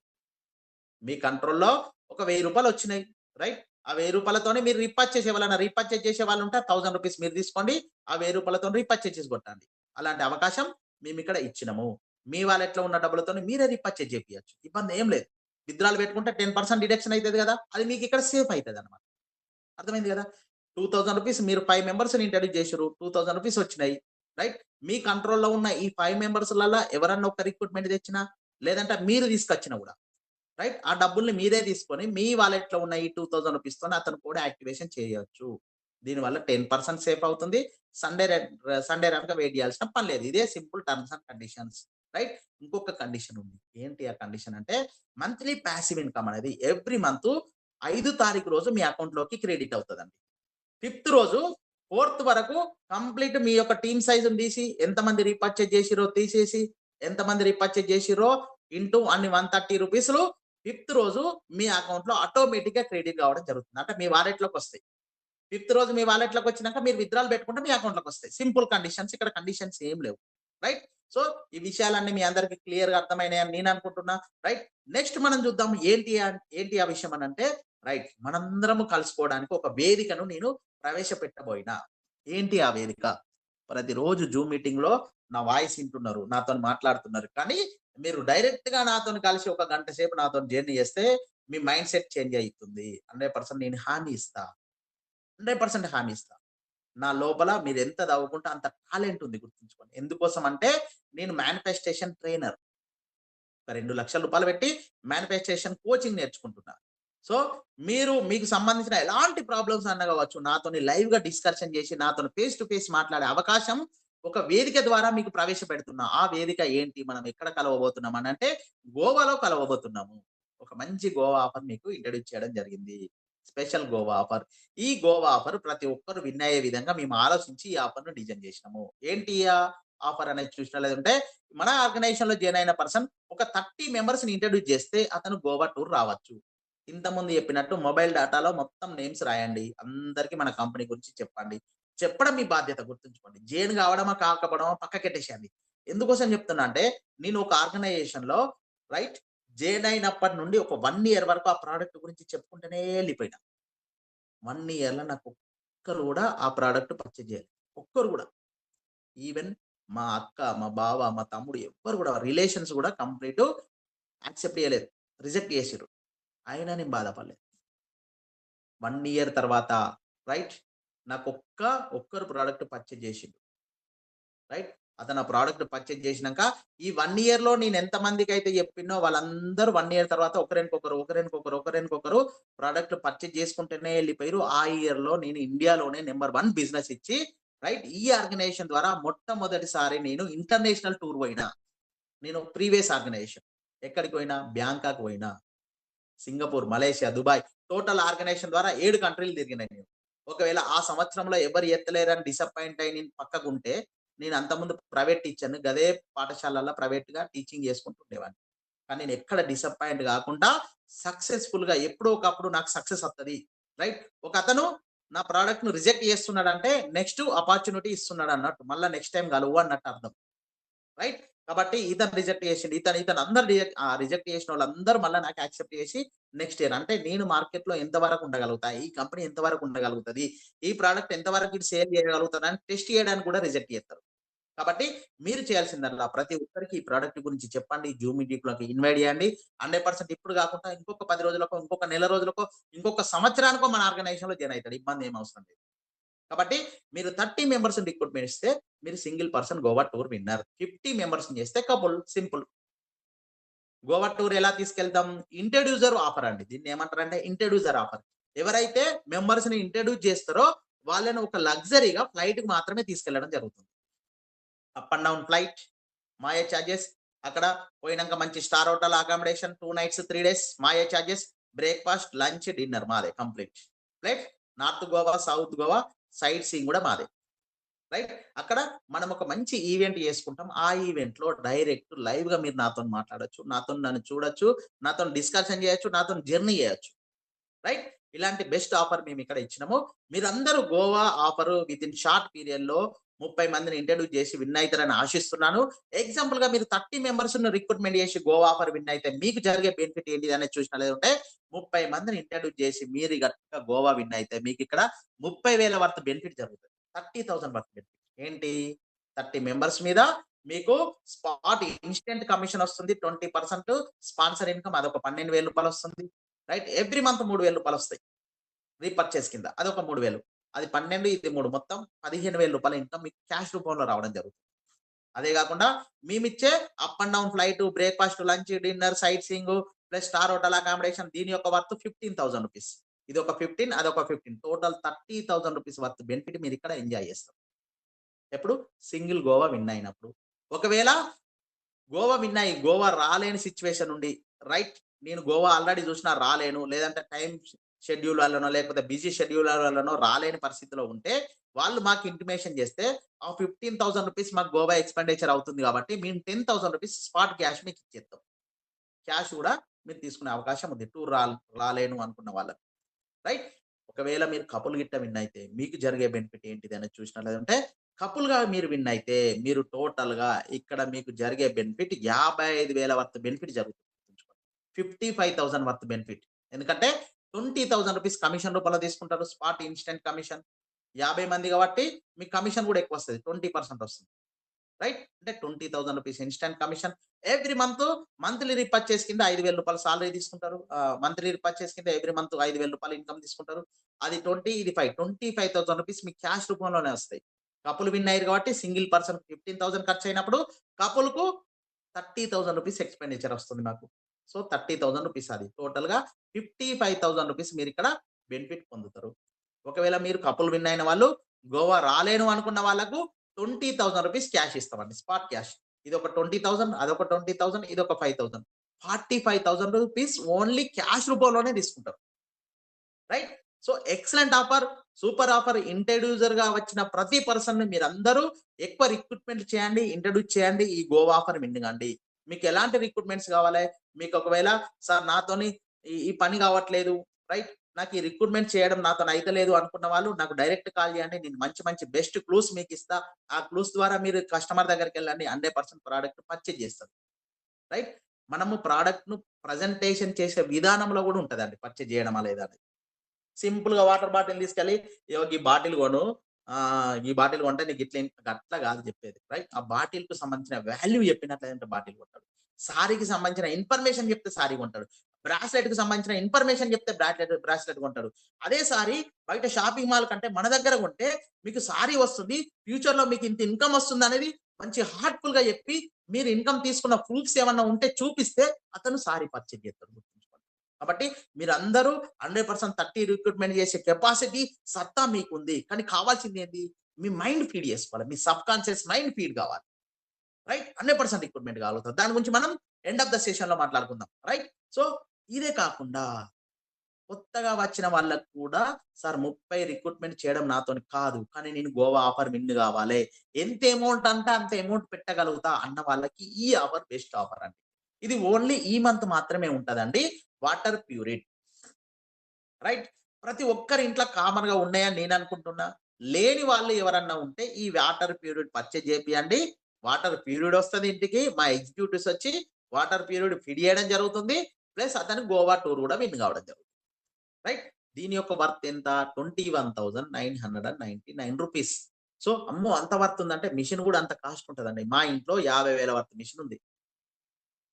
మీ కంట్రోల్‌లో ఒక ₹1000 వచ్చినాయి. రైట్. ఆ ₹1000తోని మీరు రీపర్చేజ్ ఎవరైనా రీపర్చేజ్ చేసే వాళ్ళుంటే ₹1000 మీరు తీసుకోండి. ఆ ₹1000తోని రీపర్చేజ్ చేసి కొట్టండి. అలాంటి అవకాశం మేమిక్కడ ఇచ్చినము. మీ వాలెట్‌లో ఉన్న డబ్బులతోని మీరే రీపర్చేజ్ చేపియొచ్చు. ఇబ్బందేం లేదు. విత్‌డ్రాల్ పెట్టుకుంటే 10% డిడక్షన్ అయితది గదా! అది మీకిక్కడ సేఫ్ అయితదనమాట. అర్థమైంది గదా! ₹2000 మీరు 5 మెంబర్స్‌ని ఇంట్రొడ్యూస్ చేసిర్రు. ₹2000 వచ్చినాయి. రైట్. మీ కంట్రోల్‌లో ఉన్న ఈ 5 మెంబర్స్‌లల్ల ఎవరన్నా ఒక రిక్రూట్‌మెంట్ తెచ్చినా, లేదంటే మీరు తీసుకొచ్చినా గూడా రైట్. ఆ డబ్బుల్ని మీరే తీసుకొని మీ వాలెట్‌లో ఉన్న ఈ ₹2000తోని అతను కూడా యాక్టివేషన్ చేయొచ్చు. దీనివల్ల 10% సేఫ్ అవుతుంది. సండే గనక వెయిట్ చేయాల్సిన పని లేదు. ఇదే simple terms and conditions. Right. ఇంకొక కండిషన్ ఉంది. ఏంటి ఆ కండిషన్ అంటే మంత్లీ పాసివ్ ఇన్‌కమ్ అనేది ఎవ్రీ మంత్ 5 తారీఖు రోజు మీ అకౌంట్‌లోకి క్రెడిట్ అవుతదండి. ఫిఫ్త్ రోజు 4th వరకు కంప్లీట్ మీ యొక్క టీమ్ సైజ్‌ని తీసి ఎంతమంది రీపర్చేజ్ చేసిర్రో తీసేసి, ఎంతమంది రీపర్చేజ్ చేసిర్రో ఇంటూ అన్ని ₹130 5th రోజు మీ అకౌంట్‌లో ఆటోమేటిక్‌గా క్రెడిట్ కావడం జరుగుతుంది. అంటే మీ వాలెట్‌లోకొస్తాయి. 5th రోజు మీ వాలెట్‌లోకొచ్చినాక మీరు విత్‌డ్రాల్ పెట్టుకుంటే మీ అకౌంట్‌లోకొస్తాయి. Simple conditions. ఇక్కడ కండిషన్స్ ఏం లేవు. రైట్. సో, ఈ విషయాలన్నీ మీ అందరికి క్లియర్‌గా అర్థమైనాయని నేను అనుకుంటున్నా. రైట్. నెక్స్ట్ మనం చూద్దాం ఏంటి ఆ విషయం అనంటే రైట్. మనందరము కలుసుకోవడానికి ఒక వేదికను నేను ప్రవేశపెట్టబోయినా. ఏంటి ఆ వేదిక? ప్రతిరోజు జూమ్ మీటింగ్‌లో నా వాయిస్ వింటున్నారు. నాతోని మాట్లాడుతున్నారు. కానీ మీరు డైరెక్ట్‌గా నాతోని కలిసి ఒక గంట సేపు నాతోని జర్నీ చేస్తే మీ మైండ్ సెట్ చేంజ్ అయితుంది. 100% నేను హామీ ఇస్తా. 100% హామీ ఇస్తా. నా లోపల మీరెంత చదువుకుంటే అంత టాలెంట్ ఉంది గుర్తుంచుకోండి. ఎందుకోసం అంటే నేను మానిఫెస్టేషన్ ట్రైనర్. ఒక ₹2,00,000 పెట్టి మానిఫెస్టేషన్ కోచింగ్ నేర్చుకుంటున్నా. సో, మీకు సంబంధించిన ఎలాంటి ప్రాబ్లమ్స్ అన్నా కావచ్చు, నాతోని లైవ్‌గా డిస్కషన్ చేసి, నాతోని ఫేస్ టు ఫేస్ మాట్లాడే అవకాశం ఒక వేదిక ద్వారా మీకు ప్రవేశపెడుతున్నా. ఆ వేదిక ఏంటి? మనం ఎక్కడ కలవబోతున్నాం అనంటే, గోవాలో కలవబోతున్నాము. ఒక మంచి గోవా ఆఫర్ మీకు ఇంట్రొడ్యూస్ చేయడం జరిగింది. Special Goa offer. ఈ గోవా ఆఫర్ ప్రతి ఒక్కరు విన్ అయ్యే విధంగా మేము ఆలోచించి ఈ ఆఫర్‌ను డిజైన్ చేసినాము. ఏంటి ఆఫర్ అనేది చూసినట్లయితే మన ఆర్గనైజేషన్‌లో జాయిన్ అయిన పర్సన్ ఒక 30 మెంబర్స్‌ని ఇంట్రొడ్యూస్ చేస్తే అతను గోవా టూర్ రావచ్చు. ఇంతకుముందు చెప్పినట్టు మొబైల్ డేటాలో మొత్తం నేమ్స్ రాయండి. అందరికి మన కంపెనీ గురించి చెప్పండి. చెప్పడం మీ బాధ్యత గుర్తుంచుకోండి. జైన్ కావడమా, కాకపోవడమా పక్కకెట్టేసేయండి. ఎందుకోసం చెప్తున్నా అంటే, నేను ఒక ఆర్గనైజేషన్‌లో రైట్ జైన్ అయినప్పటి నుండి ఒక 1 ఇయర్ వరకు ఆ ప్రొడక్ట్ గురించి చెప్పుకుంటూనే ఎళ్ళిపోయినా. 1 ఇయర్‌లో నాకు ఒక్కరు కూడా ఆ ప్రొడక్ట్ పర్చేజ్ చేయలేదు. ఒక్కరు కూడా. ఈవెన్ మా అక్క, మా బావ, మా తమ్ముడు ఎవ్వరు కూడా రిలేషన్స్ కూడా కంప్లీట్ యాక్సెప్ట్ చేయలేదు. రిజెక్ట్ చేసిర్రు. అయినా నేను బాధపడలేదు. 1 ఇయర్ తర్వాత రైట్ ఒక్కరు ప్రొడక్ట్ పర్చేజ్ చేసిండు. రైట్. అతను ఆ ప్రొడక్ట్ పర్చేజ్ చేసినంక ఈ 1 ఇయర్‌లో నేను ఎంతమందికైతే చెప్పినో వాళ్ళందరూ 1 ఇయర్ తర్వాత ఒకరినొకరు ప్రొడక్ట్ పర్చేజ్ చేసుకుంటూనే ఎళ్ళిపోయిర్రు. ఆ ఇయర్‌లో నేను ఇండియాలోనే నంబర్ 1 బిజినెస్ ఇచ్చి రైట్ ఈ ఆర్గనైజేషన్ ద్వారా మొట్టమొదటిసారి నేను ఇంటర్నేషనల్ టూర్ పోయినా. నేను ప్రీవియస్ ఆర్గనైజేషన్. ఎక్కడికి పోయినా? బ్యాంకాక్ పోయినా. Singapore, Malaysia, Dubai total organization ద్వారా 7 కంట్రీలు తిరిగినా నేను. ఒకవేళ ఆ సంవత్సరంలో ఎవరు ఎత్తలేరని డిసప్పాయింట్ అయ్యి నేను పక్కకుంటే, నేను అంతకుముందు ప్రైవేట్ టీచర్‌ని. గదే పాఠశాలల్లో ప్రైవేట్‌గా టీచింగ్ చేసుకుంటూ ఉండేవాడిని. కానీ నేను ఎక్కడ డిసప్పాయింట్ కాకుండా సక్సెస్‌ఫుల్‌గా ఎప్పుడో ఒకప్పుడు నాకు సక్సెస్ వత్తది. రైట్. ఒకతను నా ప్రొడక్ట్‌ని రిజెక్ట్ చేస్తున్నాడంటే నెక్స్ట్ అపార్చునిటీ ఇస్తున్నాడన్నట్టు. మళ్ళా నెక్స్ట్ టైమ్ కలువు అన్నట్టు అర్థం. రైట్. కాబట్టి ఇతను రిజెక్ట్ చేసిండు. ఇతను అందరు రిజెక్ట్ చేసినోళ్ళందరూ మళ్ళా నాకు యాక్సెప్ట్ చేసి నెక్స్ట్ ఇయర్ అంటే నేను మార్కెట్‌లో ఎంత వరకు ఉండగలుగుతా? ఈ కంపెనీ ఎంత వరకు ఉండగలుగుతది? ఈ ప్రొడక్ట్ ఎంత వరకు ఇది సేల్ చేయగలుగుతానని టెస్ట్ చేయడానికి కూడా రిజెక్ట్ చేస్తారు. కాబట్టి మీరు చేయాల్సిందల్లా ప్రతి ఒక్కరికి ఈ ప్రొడక్ట్ గురించి చెప్పండి. జూమ్ మీటింగ్‌లోకి ఇన్వైట్ చేయండి. 100% ఇప్పుడు కాకుండా ఇంకొక 10 రోజులకో, ఇంకొక నెల రోజులకో, ఇంకొక సంవత్సరానికో మన ఆర్గనైజేషన్‌లో జాయిన్ అయితాడు. ఇబ్బంది ఏమి అవసరం లేదు. కాబట్టి మీరు 30 మెంబర్స్‌ని రిక్రూట్‌మెంట్ ఇస్తే మీరు single person Goa tour winner. 50 మెంబర్స్‌ని చేస్తే కపుల్ సింపుల్. గోవా టూర్ ఎలా తీసుకెళ్తాం? ఇంట్రొడ్యూసర్ ఆఫర్ అండి. దీన్నేమంటారంటే ఇంట్రొడ్యూసర్ ఆఫర్. ఎవరైతే మెంబర్స్‌ని ఇంట్రొడ్యూస్ చేస్తారో వాళ్ళని ఒక లగ్జరీగా ఫ్లైట్‌కి మాత్రమే తీసుకెళ్లడం జరుగుతుంది. అప్ అండ్ డౌన్ ఫ్లైట్, మాయే చార్జెస్. అక్కడ పోయినంక మంచి star hotel accommodation 2 nights, 3 days మాయే చార్జెస్. బ్రేక్‌ఫాస్ట్, లంచ్, డిన్నర్ మాదే complete. Plus north Goa, south Goa sight seeing కూడా మాదే. రైట్. అక్కడ మనం ఒక మంచి ఈవెంట్ చేసుకుంటాం. ఆ ఈవెంట్‌లో డైరెక్ట్ లైవ్‌గా మీరు నాతోని మాట్లాడొచ్చు. నాతోని నన్ను చూడొచ్చు. నాతోని డిస్కషన్ చేయొచ్చు. నాతోని జర్నీ చేయొచ్చు. రైట్. ఇలాంటి బెస్ట్ ఆఫర్ మేమిక్కడ ఇచ్చినాము. మీరందరూ గోవా ఆఫర్ వితిన్ షార్ట్ పీరియడ్‌లో 30 మందిని ఇంట్రొడ్యూస్ చేసి విన్ అయితారని ఆశిస్తున్నాను. ఎగ్జాంపుల్‌గా మీరు 30 మెంబర్స్‌ని రిక్రూట్‌మెంట్ చేసి గోవా ఆఫర్ విన్ అయితే మీకు జరిగే బెనిఫిట్ ఏంటిది అనేది చూసినట్లయితే 30 మందిని ఇంట్రొడ్యూస్ చేసి మీరు గనుక గోవా విన్ అయితే మీకిక్కడ 30,000 వర్త్ బెనిఫిట్ జరుగుతది. 30,000 వర్త్ బెనిఫిట్. ఏంటి? 30 మెంబర్స్ మీద మీకు స్పాట్ ఇన్‌స్టంట్ కమిషన్ వస్తుంది. 20% స్పాన్సర్ ఇన్‌కమ్ అదొక రూ. 12,000 వస్తుంది. రైట్. ఎవ్రీ మంత్ రూ. 3,000 వస్తాయి. రీపర్చేజ్ కింద. అదొక 3,000. అది 12 ఇది 3 మొత్తం రూ. 15,000 ఇన్‌కమ్ మీకు క్యాష్ రూపంలో రావడం జరుగుతుంది. అదే గాకుండా మేమిచ్చే up and down flight, breakfast, lunch, dinner, sightseeing plus star hotel accommodation దీని యొక్క వర్త్ రూ. 15,000. ఇదొక 15 అదొక 15 టోటల్ రూ. 30,000 వర్త్ బెనిఫిట్ మీరిక్కడ ఎంజాయ్ చేస్తారు. ఎప్పుడు? సింగిల్ గోవా విన్ అయినప్పుడు. ఒకవేళ గోవా రాలేని సిట్యుయేషన్ ఉండి రైట్. నేను గోవా ఆల్రెడీ చూసినా రాలేను. లేదంటే టైమ్ షెడ్యూల్ వల్లనో, లేకపోతే బిజీ షెడ్యూల్ వల్లనో రాలేని పరిస్థితిలో ఉంటే, వాళ్ళు మాకు ఇంటిమేషన్ చేస్తే ఆ 15,000 రూపీస్ మాకు గోవా ఎక్స్‌పెండిచర్ అవుతుంది కాబట్టి మేము 10,000 రూపీస్ స్పాట్ క్యాష్ మీకు ఇచ్చేస్తాం. క్యాష్ కూడా మీరు తీసుకునే అవకాశం ఉంది. టూర్ రాలేను అనుకున్న వాళ్ళకి. రైట్? ఒకవేళ మీరు కపుల్ గిట్ట విన్ అయితే మీకు జరిగే బెనిఫిట్ ఏంటిది అనేది చూసినట్లయితే కపుల్‌గా మీరు విన్ అయితే మీరు టోటల్‌గా ఇక్కడ మీకు జరిగే బెనిఫిట్ 55,000 వర్త్ బెనిఫిట్ జరుగుతుంది. 55,000 వర్త్ బెనిఫిట్. ఎందుకంటే 20,000 రూపీస్ కమిషన్ రూపంలో తీసుకుంటారు. Spot instant commission. 50 మంది కాబట్టి మీకు కమిషన్ కూడా ఎక్కువొస్తది. 20% వస్తుంది. రైట్? అంటే 20,000 rupees instant commission. Every monthly repurchase కింద రూ. 5,000 సాలరీ తీసుకుంటారు. మంత్లీ రీపర్చేజ్ కింద ఎవ్రీ మంత్ రూ. 5,000 ఇన్‌కమ్ తీసుకుంటారు. అది 20, ఇది 5. 25,000 రూపీస్ మీకు క్యాష్ రూపంలోనే వస్తాయి. కపుల్ విన్ అయ్యారు కాబట్టి సింగిల్ పర్సన్‌కి 15,000 ఖర్చయినప్పుడు కపుల్‌కు 30,000 రూపీస్ ఎక్స్‌పెండిచర్ వస్తుంది మాకు. సో, 30,000 రూపీస్ అది. టోటల్‌గా 55,000 రూపీస్ మీరిక్కడ బెనిఫిట్ పొందుతారు. ఒకవేళ మీరు కపుల్ విన్ అయిన వాళ్ళు గోవా రాలేను అనుకున్న వాళ్ళకు 20,000 రూపీస్ క్యాష్ ఇస్తామండి. Spot cash. ఇదొక 20,000, అదొక 20,000, ఇదొక 5,000. 45,000 రూపీస్ ఓన్లీ క్యాష్ రూపంలోనే తీసుకుంటారు. Right? So, excellent offer, super offer. ఇంట్రొడ్యూసర్‌గా వచ్చిన ప్రతి పర్సన్‌ని మీరందరూ ఎక్కువ రిక్రూట్‌మెంట్ చేయండి. ఇంట్రొడ్యూస్ చేయండి. ఈ గోవా ఆఫర్ విన్ కండి. మీకు ఎలాంటి రిక్రూట్‌మెంట్స్ కావాలి? మీకు ఒకవేళ సార్ నాతోని ఈ పని కావట్లేదు. రైట్? నాకు ఈ రిక్రూట్‌మెంట్ చేయడం నాతోని అయితలేదు అనుకున్న వాళ్ళు నాకు డైరెక్ట్ కాల్ చేయండి. నేను మంచి మంచి బెస్ట్ క్లూస్ మీకిస్తా. ఆ క్లూస్ ద్వారా మీరు కస్టమర్ దగ్గరికెళ్ళండి. 100% ప్రొడక్ట్ పర్చేజ్ చేస్తారు. రైట్? మనము ప్రొడక్ట్‌ను ప్రెజెంటేషన్ చేసే విధానంలో కూడా ఉంటదండి పర్చేజ్ చేయడమా లేదా అనేది. సింపుల్‌గా వాటర్ బాటిల్ తీసుకెళ్ళి, "ఇగో ఈ బాటిల్ కొను. ఈ బాటిల్ కొంటే నీకు ఇట్లా అట్లా కాదు చెప్పేది. రైట్? ఆ బాటిల్‌కి సంబంధించిన వాల్యూ చెప్పినట్లయితే బాటిల్ కొంటాడు. సారీకి సంబంధించిన ఇన్ఫర్మేషన్ చెప్తే సారీ కొంటాడు. బ్రాస్లెట్‌కి సంబంధించిన ఇన్ఫర్మేషన్ చెప్తే బ్రాస్లెట్ కొంటాడు. అదే సారీ బయట షాపింగ్ మాల్ కంటే మన దగ్గర కొంటే మీకు సారీ వస్తుంది. ఫ్యూచర్‌లో మీకు ఇంత ఇన్‌కమ్ వస్తుందనేది మంచి హార్ట్‌ఫుల్‌గా చెప్పి, మీరు ఇన్‌కమ్ తీసుకున్న ప్రూఫ్స్ ఏమన్నా ఉంటే చూపిస్తే అతను సారీ పర్చేజ్ చేస్తాడు. గుర్తుంచుకోండి. కాబట్టి మీరందరూ 100% 30 రిక్రూట్‌మెంట్ చేసే కెపాసిటీ, సత్తా మీకుంది. కానీ కావాల్సిందేంది? మీ మైండ్ ఫీడ్ చేసుకోవాలి. మీ సబ్‌కాన్షియస్ మైండ్ ఫీడ్ కావాలి. రైట్? 100% రిక్రూట్‌మెంట్ కాగలుగుతారు. దాని గురించి మనం ఎండ్ ఆఫ్ ద సెషన్‌లో మాట్లాడుకుందాం. రైట్? సో, ఇదే కాకుండా కొత్తగా వచ్చిన వాళ్ళకి కూడా సార్ 30 రిక్రూట్‌మెంట్ చేయడం నాతోని కాదు. కానీ నేను గోవా ఆఫర్ విన్ కావాలే. ఎంత అమౌంట్ అంటే అంత అమౌంట్ పెట్టగలుగుతా అన్న వాళ్ళకి ఈ ఆఫర్ బెస్ట్ ఆఫర్ అండి. ఇది ఓన్లీ ఈ మంత్ మాత్రమే ఉంటదండి. వాటర్ ప్యూరిట్. రైట్? ప్రతి ఒక్కరి ఇంట్లో కామన్‌గా ఉన్నాయని నేను అనుకుంటున్నా. లేని వాళ్ళు ఎవరన్నా ఉంటే ఈ వాటర్ ప్యూరిట్ పర్చేజ్ చేపియండి. వాటర్ ప్యూరిడ్ వస్తది ఇంటికి. మా ఎగ్జిక్యూటివ్స్ వచ్చి వాటర్ ప్యూరిడ్ ఫిడ్ చేయడం జరుగుతుంది. ప్లస్ అతను గోవా టూర్ కూడా విన్ కావడం జరుగుతుంది. రైట్? దీని యొక్క వర్త్ ఎంత? 21,999 రూపీస్. సో, అమ్మో! అంత వర్త్ ఉందంటే మెషిన్ కూడా అంత కాస్ట్ ఉంటదండి. మా ఇంట్లో 50,000 వర్త్ మెషిన్ ఉంది.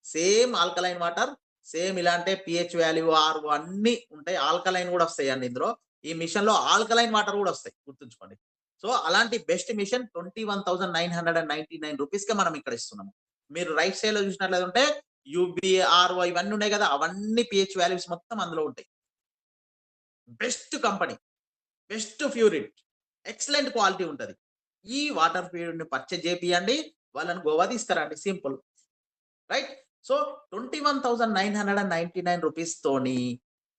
సేమ్ ఆల్కలైన్ వాటర్, సేమ్ ఇలాంటే పీహెచ్ వాల్యూ, ఆర్‌ఓ అన్నీ ఉంటాయి. ఆల్కలైన్ గూడా వస్తాయండి ఇందులో. ఈ మిషన్‌లో ఆల్కలైన్ వాటర్ గూడా వస్తాయి. గుర్తుంచుకోండి. సో, అలాంటి బెస్ట్ మిషన్ 21,999 రూపీస్‌కే మనం ఇక్కడ ఇస్తున్నాము. మీరు రైట్ సైడ్‌లో చూసినట్లయితే యూబీఏ, ఆర్‌ఓ ఇవన్నీ ఉన్నాయి గదా! అవన్నీ పీహెచ్ వాల్యూస్ మొత్తం అందులో ఉంటాయి. Best company, best Pureit, excellent quality ఉంటది. ఈ వాటర్ ప్యూరిట్‌ని పర్చేజ్ చేపియండి. వాళ్ళని గోవా తీసుకురండి. సింపుల్. రైట్? సో, 21,999 రూపీస్‌తోని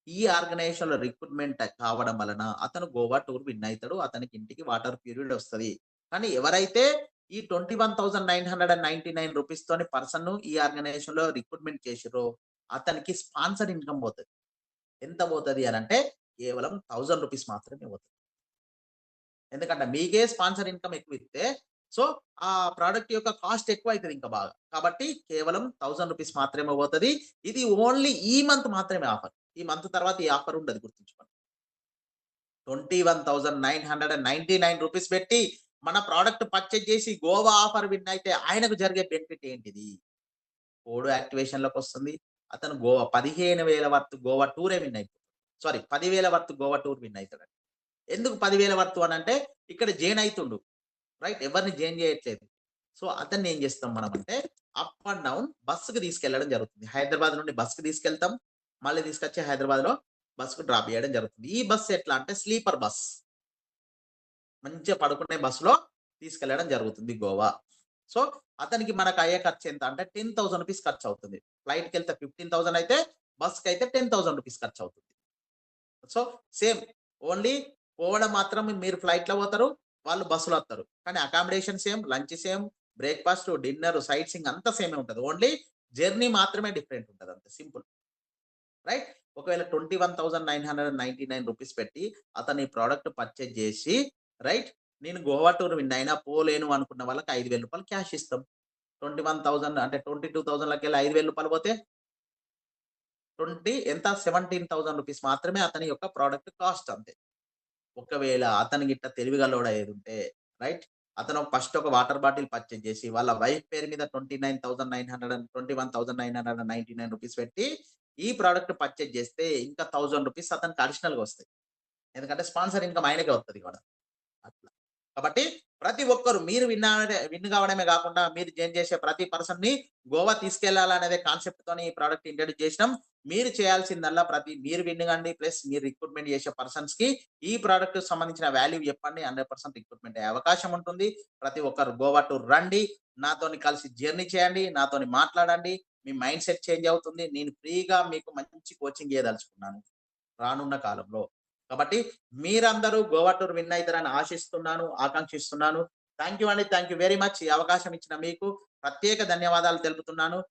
ఈ ఆర్గనైజేషన్‌లో రిక్రూట్‌మెంట్ కావడం వలన అతను గోవా టూర్ విన్ అయితాడు. అతనికి ఇంటికి వాటర్ ప్యూరిడ్ వస్తది. కానీ ఎవరైతే ఈ 21,999 రూపీస్‌తోని పర్సన్‌ను ఈ ఆర్గనైజేషన్‌లో రిక్రూట్‌మెంట్ చేసిర్రో అతనికి స్పాన్సర్ ఇన్‌కమ్ పోతది. ఎంత పోతది అనంటే కేవలం 1000 రూపీస్ మాత్రమే పోతది. ఎందుకంటే మీకే స్పాన్సర్ ఇన్‌కమ్ ఎక్కువిస్తే, సో, ఆ ప్రొడక్ట్ యొక్క కాస్ట్ ఎక్కువైతది ఇంకా బాగా. కాబట్టి కేవలం 1000 రూపీస్ మాత్రమే పోతది. ఇది ఓన్లీ ఈ మంత్ మాత్రమే ఆఫర్. ఈ మంత్ తర్వాత ఈ ఆఫర్ ఉండదు గుర్తుంచుకోండి. 21,999 రూపీస్ పెట్టి మన ప్రొడక్ట్ పర్చేజ్ చేసి గోవా ఆఫర్ విన్ అయితే ఆయనకు జరిగే బెనిఫిట్ ఏంటిది? కోడ్ యాక్టివేషన్‌లోకొస్తుంది. అతను 15,000 వర్త్ గోవా టూరే విన్ అయిపోతాడు. Sorry 10,000 worth Goa tour win అయితాడండి. ఎందుకు 10,000 వర్త్ అనంటే ఇక్కడ జైన్ అయితుండు. రైట్? ఎవరిని జైన్ చేయట్లేదు. సో, అతన్ని ఏం చేస్తాం మనమంటే అప్ అండ్ డౌన్ బస్సుకి తీసుకెళ్లడం జరుగుతుంది. హైదరాబాద్ నుండి బస్‌కి తీసుకెళ్తాం. మళ్ళీ తీసుకొచ్చి హైదరాబాద్‌లో బస్‌కు డ్రాప్ చేయడం జరుగుతుంది. ఈ బస్ ఎట్లా అంటే స్లీపర్ బస్. మంచిగా పడుకునే బస్సులో తీసుకెళ్లడం జరుగుతుంది గోవా. సో, అతనికి మనకు అయ్యే ఖర్చు ఎంత అంటే 10,000 రూపీస్ ఖర్చవుతుంది. ఫ్లైట్‌కెళ్తే 15,000 అయితే బస్‌కైతే 10,000 రూపీస్ ఖర్చవుతుంది. సో, సేమ్ ఓన్లీ పోవడం మాత్రం మీరు ఫ్లైట్‌లో పోతారు. వాళ్ళు బస్సులో వస్తారు. కానీ accommodation same, lunch same, breakfast, dinner, sight seeing అంతా సేమే ఉంటది. ఓన్లీ జర్నీ మాత్రమే డిఫరెంట్ ఉంటది అంతే సింపుల్. రైట్? ఒకవేళ రూ. 21,999 పెట్టి అతను ఈ ప్రొడక్ట్ పర్చేజ్ చేసి రైట్? నేను గోవా టూర్ విన్ అయినా పోలేను అనుకున్న వాళ్ళకి రూ. 5,000 క్యాష్ ఇస్తాం. 21,000 అంటే 22,000 రూ. 5,000 పోతే 17,000 మాత్రమే అతని యొక్క ప్రొడక్ట్ కాస్ట్ అంతే. ఒకవేళ అతను గిట్ట తెలివిగల్లోడయ్యేదుంటే రైట్? అతను ఫస్ట్ ఒక వాటర్ బాటిల్ పర్చేజ్ చేసి వాళ్ళ వైఫ్ పేరు మీద 21,999 పెట్టి ఈ ప్రొడక్ట్ పర్చేజ్ చేస్తే ఇంకా రూ. 1,000 అతనికి అడిషనల్‌గా వస్తాయి. ఎందుకంటే స్పాన్సర్ ఇన్‌కమ్ ఆయనకే వస్తది గదా! అట్లా. కాబట్టి ప్రతి ఒక్కరు మీరు విన్ కావడమే గాకుండా మీరు జైన్ చేసే ప్రతి పర్సన్‌ని గోవా తీసుకెళ్లాలనేదే కాన్సెప్ట్‌తోని ఈ ప్రొడక్ట్ ఇంట్రొడ్యూస్ చేసినాం. మీరు చేయాల్సిందల్లా మీరు విన్ కండి. ప్లస్ మీరు రిక్రూట్‌మెంట్ చేసే పర్సన్స్‌కి ఈ ప్రొడక్ట్‌కి సంబంధించిన వాల్యూ చెప్పండి. 100% రిక్రూట్‌మెంట్ అయ్యే అవకాశం ఉంటుంది. ప్రతి ఒక్కరు గోవా టూర్ రండి. నాతోని కలిసి జర్నీ చేయండి. నాతోని మాట్లాడండి. మీ మైండ్ సెట్ చేంజ్ అవుతుంది. నేను ఫ్రీగా మీకు మంచి కోచింగ్ ఇయ్యదలుచుకున్నాను రానున్న కాలంలో. కాబట్టి మీరందరూ గోవా టూర్ విన్ అయితారని ఆశిస్తున్నాను, ఆకాంక్షిస్తున్నాను. థాంక్ యూ అండి. Thank you very much. ఈ అవకాశం ఇచ్చిన మీకు ప్రత్యేక ధన్యవాదాలు తెలుపుతున్నాను.